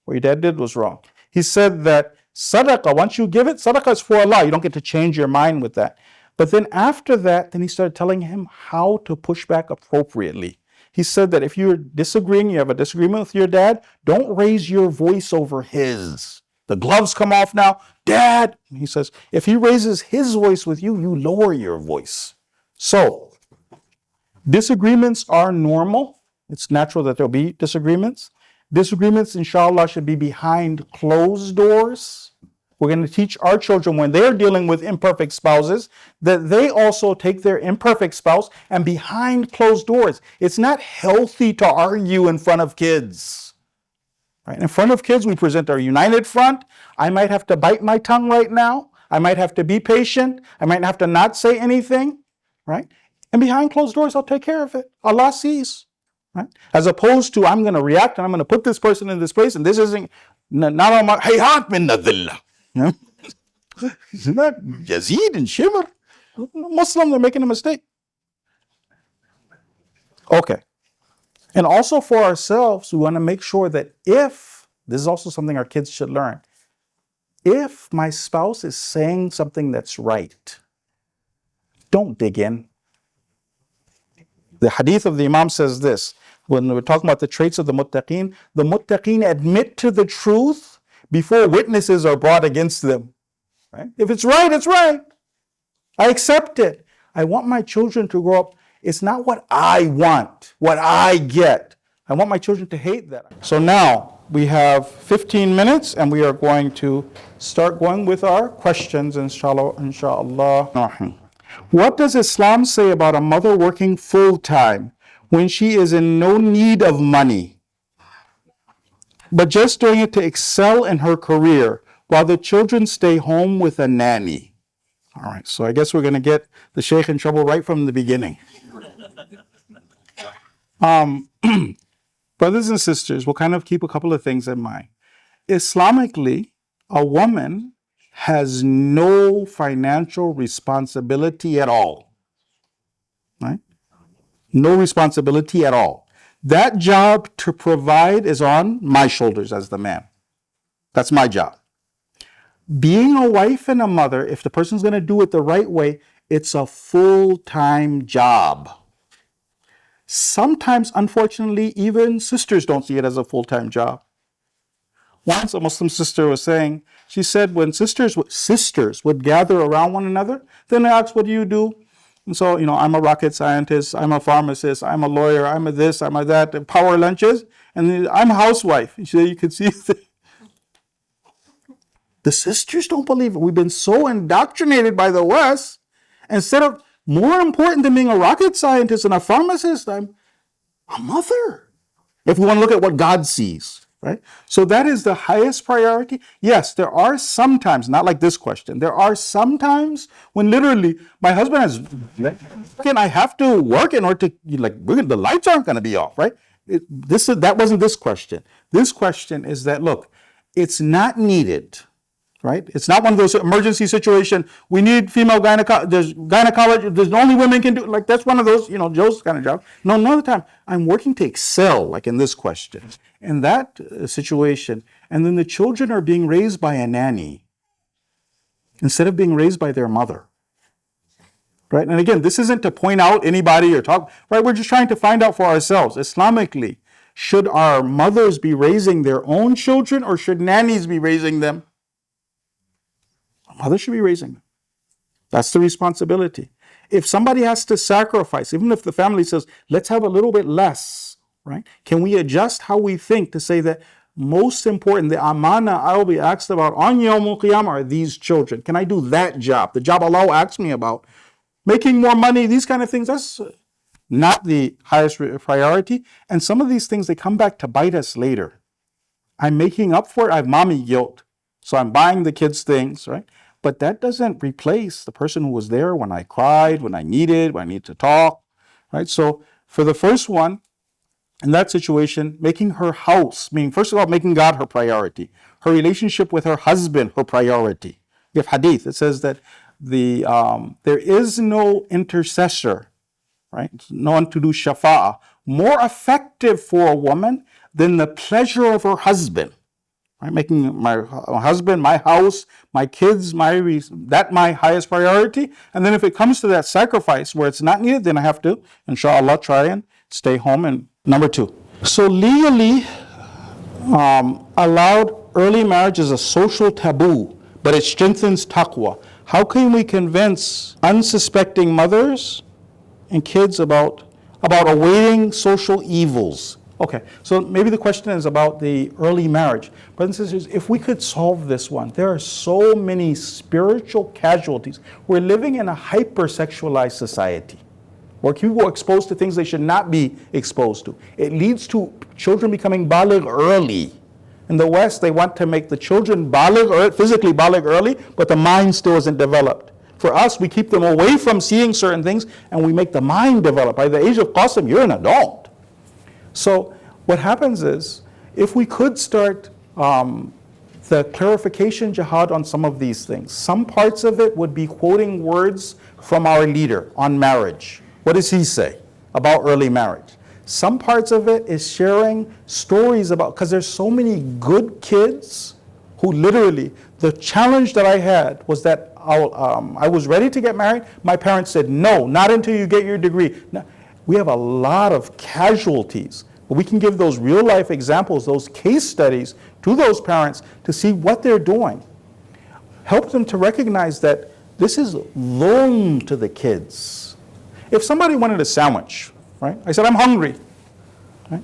What your dad did was wrong. He said that sadaqah, once you give it, sadaqah is for Allah. You don't get to change your mind with that. But then after that, then he started telling him how to push back appropriately. He said that if you're disagreeing, you have a disagreement with your dad, don't raise your voice over his. The gloves come off now. Dad, he says, if he raises his voice with you, you lower your voice. So, disagreements are normal. It's natural that there'll be disagreements. Disagreements, inshallah, should be behind closed doors. We're going to teach our children when they're dealing with imperfect spouses that they also take their imperfect spouse and behind closed doors. It's not healthy to argue in front of kids. Right? In front of kids, we present our united front. I might have to bite my tongue right now. I might have to be patient. I might have to not say anything. Right? And behind closed doors, I'll take care of it. Allah sees. Right? As opposed to, I'm going to react and I'm going to put this person in this place and this isn't, not on my, hayat min nadhillah. Isn't that Yazid and Shimr? Muslims are making a mistake. Okay. And also for ourselves, we want to make sure that if, this is also something our kids should learn, if my spouse is saying something that's right, don't dig in. The hadith of the Imam says this, when we're talking about the traits of the muttaqeen admit to the truth before witnesses are brought against them. Right? If it's right, it's right. I accept it. I want my children to grow up. It's not what I want, what I get. I want my children to hate that. So now we have 15 minutes and we are going to start going with our questions, inshallah. What does Islam say about a mother working full-time when she is in no need of money, but just doing it to excel in her career while the children stay home with a nanny? All right, so I guess we're going to get the Shaykh in trouble right from the beginning. Brothers and sisters, we'll kind of keep a couple of things in mind. Islamically, a woman has no financial responsibility at all. Right? No responsibility at all. That job to provide is on my shoulders as the man. That's my job. Being a wife and a mother, if the person's going to do it the right way, it's a full-time job. Sometimes, unfortunately, even sisters don't see it as a full-time job. Once a Muslim sister was saying, she said when sisters would gather around one another, then they asked, what do you do? And so, I'm a rocket scientist, I'm a pharmacist, I'm a lawyer, I'm a this, I'm a that, power lunches, and then, I'm a housewife. And you could see the sisters don't believe it. We've been so indoctrinated by the West. Instead of, more important than being a rocket scientist and a pharmacist, I'm a mother. If we want to look at what God sees, right? So that is the highest priority. Yes, there are some times, not like this question, there are some times when literally my husband has, I have to work in order to, the lights aren't going to be off, right? That wasn't this question. This question is that, look, it's not needed. Right? It's not one of those emergency situations. We need female gynecology. There's only women can do. That's one of those, Joe's kind of job. No, another time I'm working to excel, like in this question, in that situation, and then the children are being raised by a nanny instead of being raised by their mother. Right? And again, this isn't to point out anybody or talk. Right? We're just trying to find out for ourselves. Islamically, should our mothers be raising their own children or should nannies be raising them? Mother should be raising them. That's the responsibility. If somebody has to sacrifice, even if the family says, let's have a little bit less, right? Can we adjust how we think to say that most important, the Amanah I will be asked about on Yawmul Qiyamah are these children. Can I do that job? The job Allah asked me about. Making more money, these kind of things, not the highest priority. And some of these things, they come back to bite us later. I'm making up for it. I have mommy guilt. So I'm buying the kids things, right? But that doesn't replace the person who was there when I cried, when I needed to talk, right? So for the first one, in that situation, making her house, meaning first of all, making God her priority, her relationship with her husband her priority. We have hadith. It says that there is no intercessor, right? No one to do shafa'ah, more effective for a woman than the pleasure of her husband. Right? Making my husband, my house, my kids, my highest priority. And then if it comes to that sacrifice where it's not needed, then I have to, inshallah, try and stay home. And number two. So legally, allowed early marriage is a social taboo, but it strengthens taqwa. How can we convince unsuspecting mothers and kids about avoiding social evils? Okay, so maybe the question is about the early marriage. Brothers and sisters, if we could solve this one, there are so many spiritual casualties. We're living in a hypersexualized society where people are exposed to things they should not be exposed to. It leads to children becoming baligh early. In the West, they want to make the children physically baligh early, but the mind still isn't developed. For us, we keep them away from seeing certain things, and we make the mind develop. By the age of Qasim, you're an adult. So what happens is, if we could start the clarification jihad on some of these things, some parts of it would be quoting words from our leader on marriage. What does he say about early marriage? Some parts of it is sharing stories about, because there's so many good kids who literally, the challenge that I had was that I was ready to get married. My parents said, no, not until you get your degree. Now, we have a lot of casualties, but we can give those real life examples, those case studies to those parents to see what they're doing. Help them to recognize that this is loan to the kids. If somebody wanted a sandwich, right? I said, I'm hungry. Right?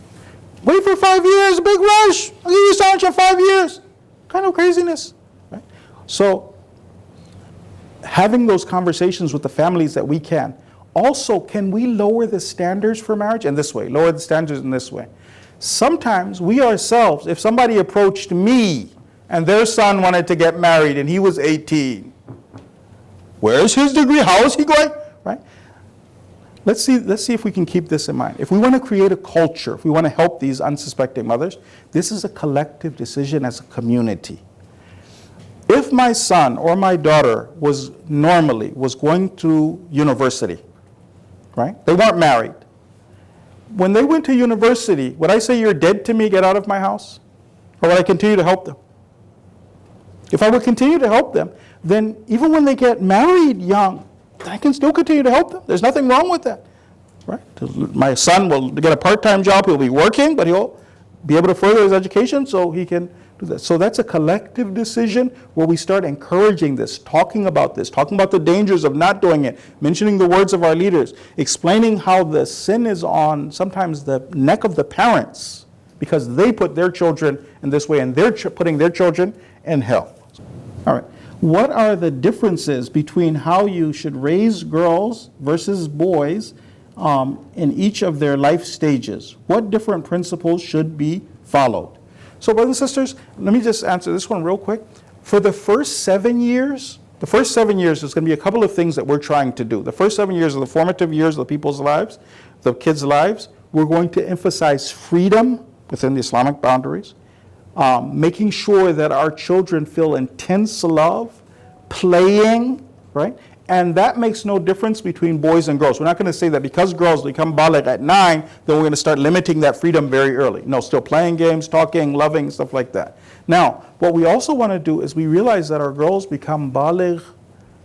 Wait for 5 years, big rush. I'll give you a sandwich in 5 years. Kind of craziness. Right? So having those conversations with the families that we can. Also, can we lower the standards for marriage in this way? Lower the standards in this way. Sometimes we ourselves, if somebody approached me and their son wanted to get married and he was 18, where's his degree? How is he going? Right? Let's see if we can keep this in mind. If we want to create a culture, if we want to help these unsuspecting mothers, this is a collective decision as a community. If my son or my daughter was going to university, right? They weren't married. When they went to university, would I say, you're dead to me, get out of my house? Or would I continue to help them? If I would continue to help them, then even when they get married young, I can still continue to help them. There's nothing wrong with that, right? My son will get a part-time job. He'll be working, but he'll be able to further his education so he can do that. So that's a collective decision where we start encouraging this, talking about the dangers of not doing it, mentioning the words of our leaders, explaining how the sin is on sometimes the neck of the parents because they put their children in this way and they're putting their children in hell. All right. What are the differences between how you should raise girls versus boys in each of their life stages? What different principles should be followed? So brothers and sisters, let me just answer this one real quick. For the first 7 years, there's going to be a couple of things that we're trying to do. The first 7 years are the formative years of the people's lives, the kids' lives. We're going to emphasize freedom within the Islamic boundaries. Making sure that our children feel intense love, playing, right? And that makes no difference between boys and girls. We're not going to say that because girls become baligh at 9, then we're going to start limiting that freedom very early. No, still playing games, talking, loving, stuff like that. Now, what we also want to do is we realize that our girls become baligh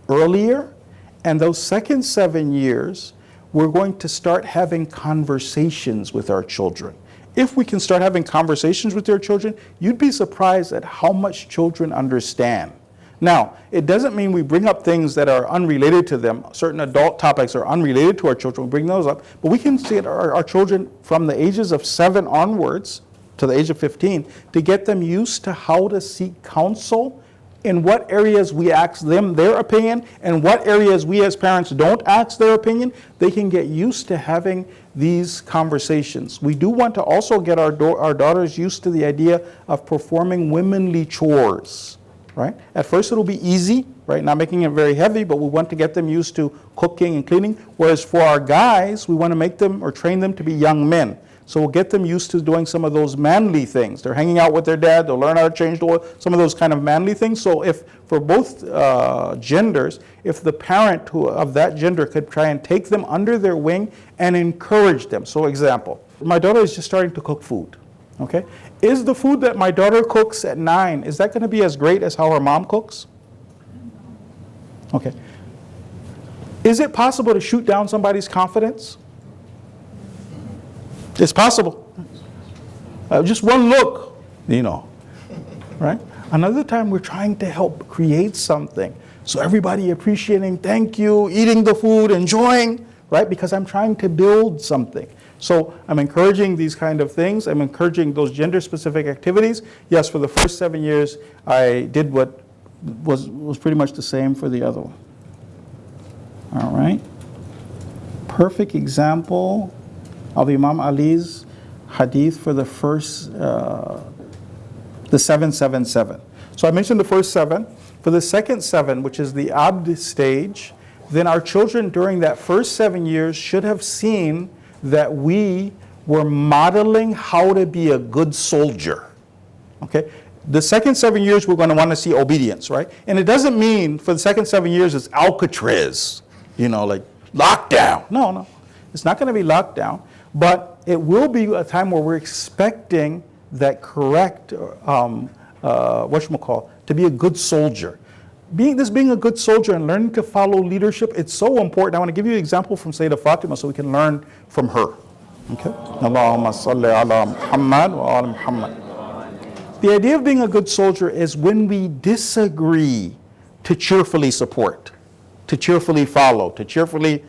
earlier, and those second 7 years, we're going to start having conversations with our children. If we can start having conversations with your children, you'd be surprised at how much children understand. Now, it doesn't mean we bring up things that are unrelated to them. Certain adult topics are unrelated to our children. We bring those up. But we can see our children from the ages of 7 onwards to the age of 15 to get them used to how to seek counsel in what areas we ask them their opinion and what areas we as parents don't ask their opinion, they can get used to having these conversations. We do want to also get our daughters used to the idea of performing womanly chores, right? At first it'll be easy, right? Not making it very heavy, but we want to get them used to cooking and cleaning. Whereas for our guys, we want to make them or train them to be young men. So we'll get them used to doing some of those manly things. They're hanging out with their dad, they'll learn how to change the oil, some of those kind of manly things. So if, for both genders, if the parent of that gender could try and take them under their wing and encourage them. So example, my daughter is just starting to cook food, okay? Is the food that my daughter cooks at 9, is that gonna be as great as how her mom cooks? Okay. Is it possible to shoot down somebody's confidence? It's possible. Just one look, you know, right? Another time we're trying to help create something. So everybody appreciating, thank you, eating the food, enjoying, right? Because I'm trying to build something. So I'm encouraging these kind of things. I'm encouraging those gender-specific activities. Yes, for the first 7 years, I did what was pretty much the same for the other one. All right. Perfect example of Imam Ali's hadith for the first, the 777. So I mentioned the first 7. For the second 7, which is the abd stage, then our children during that first 7 years should have seen that we were modeling how to be a good soldier. Okay? The second 7 years we're going to want to see obedience, right? And it doesn't mean for the second 7 years it's Alcatraz, you know, like lockdown. No. It's not going to be lockdown. But it will be a time where we're expecting that correct, to be a good soldier. Being a good soldier and learning to follow leadership, it's so important. I want to give you an example from Sayyidah Fatima so we can learn from her. Okay? Allahumma salli ala Muhammad wa ala Muhammad. The idea of being a good soldier is when we disagree, to cheerfully support, to cheerfully follow, to cheerfully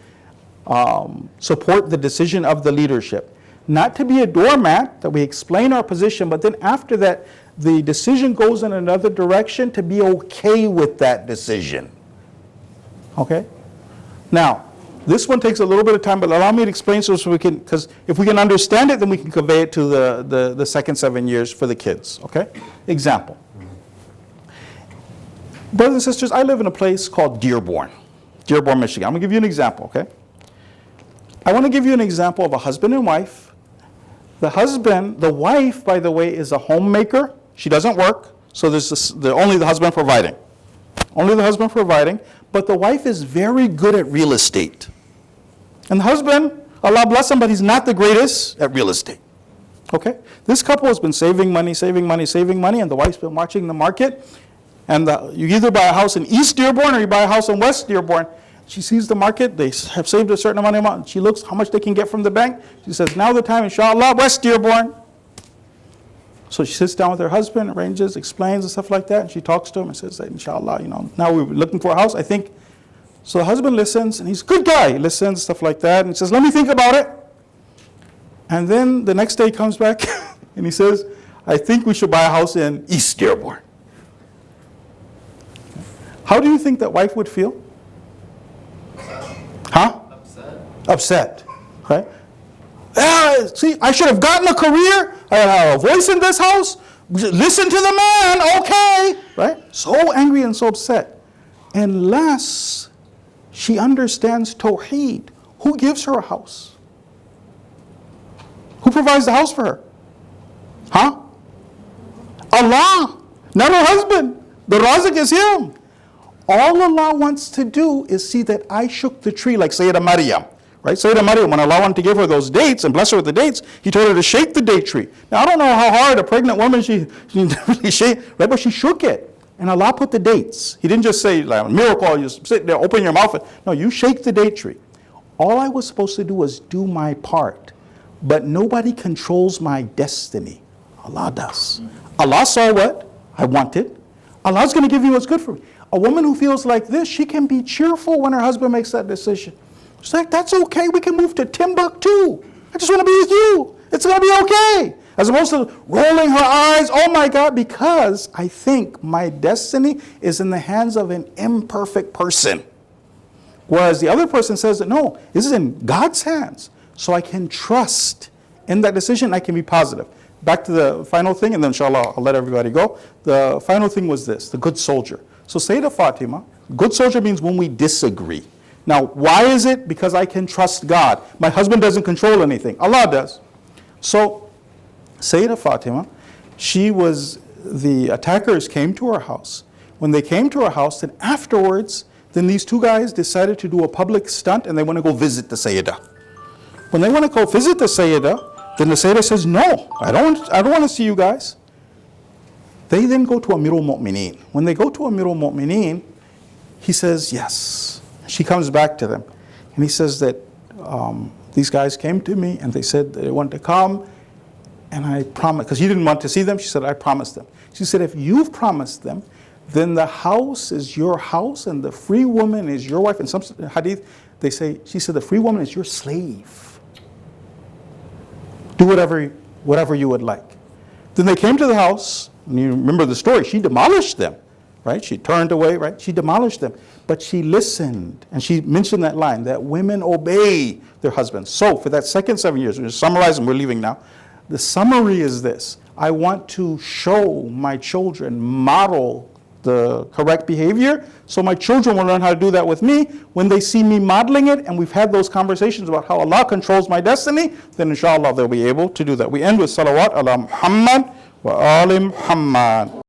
support the decision of the leadership. Not to be a doormat, that we explain our position, but then after that, the decision goes in another direction, to be okay with that decision. Okay? Now, this one takes a little bit of time, but allow me to explain so we can, because if we can understand it, then we can convey it to the second 7 years for the kids. Okay? Example. Brothers and sisters, I live in a place called Dearborn, Michigan. I'm going to give you an example, okay? I want to give you an example of a husband and wife. The wife, by the way, is a homemaker. She doesn't work, so there's only the husband providing. Only the husband providing, but the wife is very good at real estate. And the husband, Allah bless him, but he's not the greatest at real estate. Okay? This couple has been saving money, and the wife's been watching the market. And you either buy a house in East Dearborn or you buy a house in West Dearborn. She sees the market, they have saved a certain amount of money. She looks how much they can get from the bank. She says, now the time, inshallah, West Dearborn. So she sits down with her husband, arranges, explains and stuff like that. And she talks to him and says, inshallah, now we're looking for a house, I think. So the husband listens, and he's a good guy. He listens, stuff like that, and he says, let me think about it. And then the next day he comes back, and he says, I think we should buy a house in East Dearborn. How do you think that wife would feel? Huh? Upset. Right? See, I should have gotten a career. I have a voice in this house. Listen to the man, okay. Right? So angry and so upset. Unless she understands Tawheed. Who gives her a house? Who provides the house for her? Huh? Allah. Not her husband. The Razak is him. All Allah wants to do is see that I shook the tree like Sayyidah Maryam. Right? Sayyidah Maryam, when Allah wanted to give her those dates and bless her with the dates, He told her to shake the date tree. Now I don't know how hard a pregnant woman she really shake, right? But she shook it. And Allah put the dates. He didn't just say, like a miracle, you sit there, open your mouth. No, you shake the date tree. All I was supposed to do was do my part. But nobody controls my destiny. Allah does. Allah saw what I wanted. Allah's going to give you what's good for me. A woman who feels like this, she can be cheerful when her husband makes that decision. She's like, that's okay, we can move to Timbuktu. I just want to be with you. It's going to be okay. As opposed to rolling her eyes, oh my God, because I think my destiny is in the hands of an imperfect person. Whereas the other person says that no, this is in God's hands. So I can trust in that decision, I can be positive. Back to the final thing, and then inshallah I'll let everybody go. The final thing was this, the good soldier. So Sayyidah Fatima, good soldier means when we disagree. Now, why is it? Because I can trust God. My husband doesn't control anything. Allah does. So Sayyidah Fatima, the attackers came to her house. When they came to her house, then afterwards, then these two guys decided to do a public stunt and they want to go visit the Sayyidah. When they want to go visit the Sayyidah, then the Sayyidah says, no, I don't want to see you guys. They then go to Amirul Mu'mineen. When they go to Amirul Mu'mineen, he says, yes. She comes back to them. And he says that these guys came to me and they said they want to come. And I promised, because he didn't want to see them, she said, I promised them. She said, if you've promised them, then the house is your house and the free woman is your wife. In some hadith, they say, she said, the free woman is your slave. Do whatever you would like. Then they came to the house, and you remember the story, she demolished them, right? She turned away, right? She demolished them. But she listened, and she mentioned that line, that women obey their husbands. So for that second 7 years, we're summarizing, we're leaving now. The summary is this: I want to show my children, model the correct behavior, so my children will learn how to do that with me. When they see me modeling it, and we've had those conversations about how Allah controls my destiny, then inshallah they'll be able to do that. We end with salawat ala Muhammad wa ali Muhammad.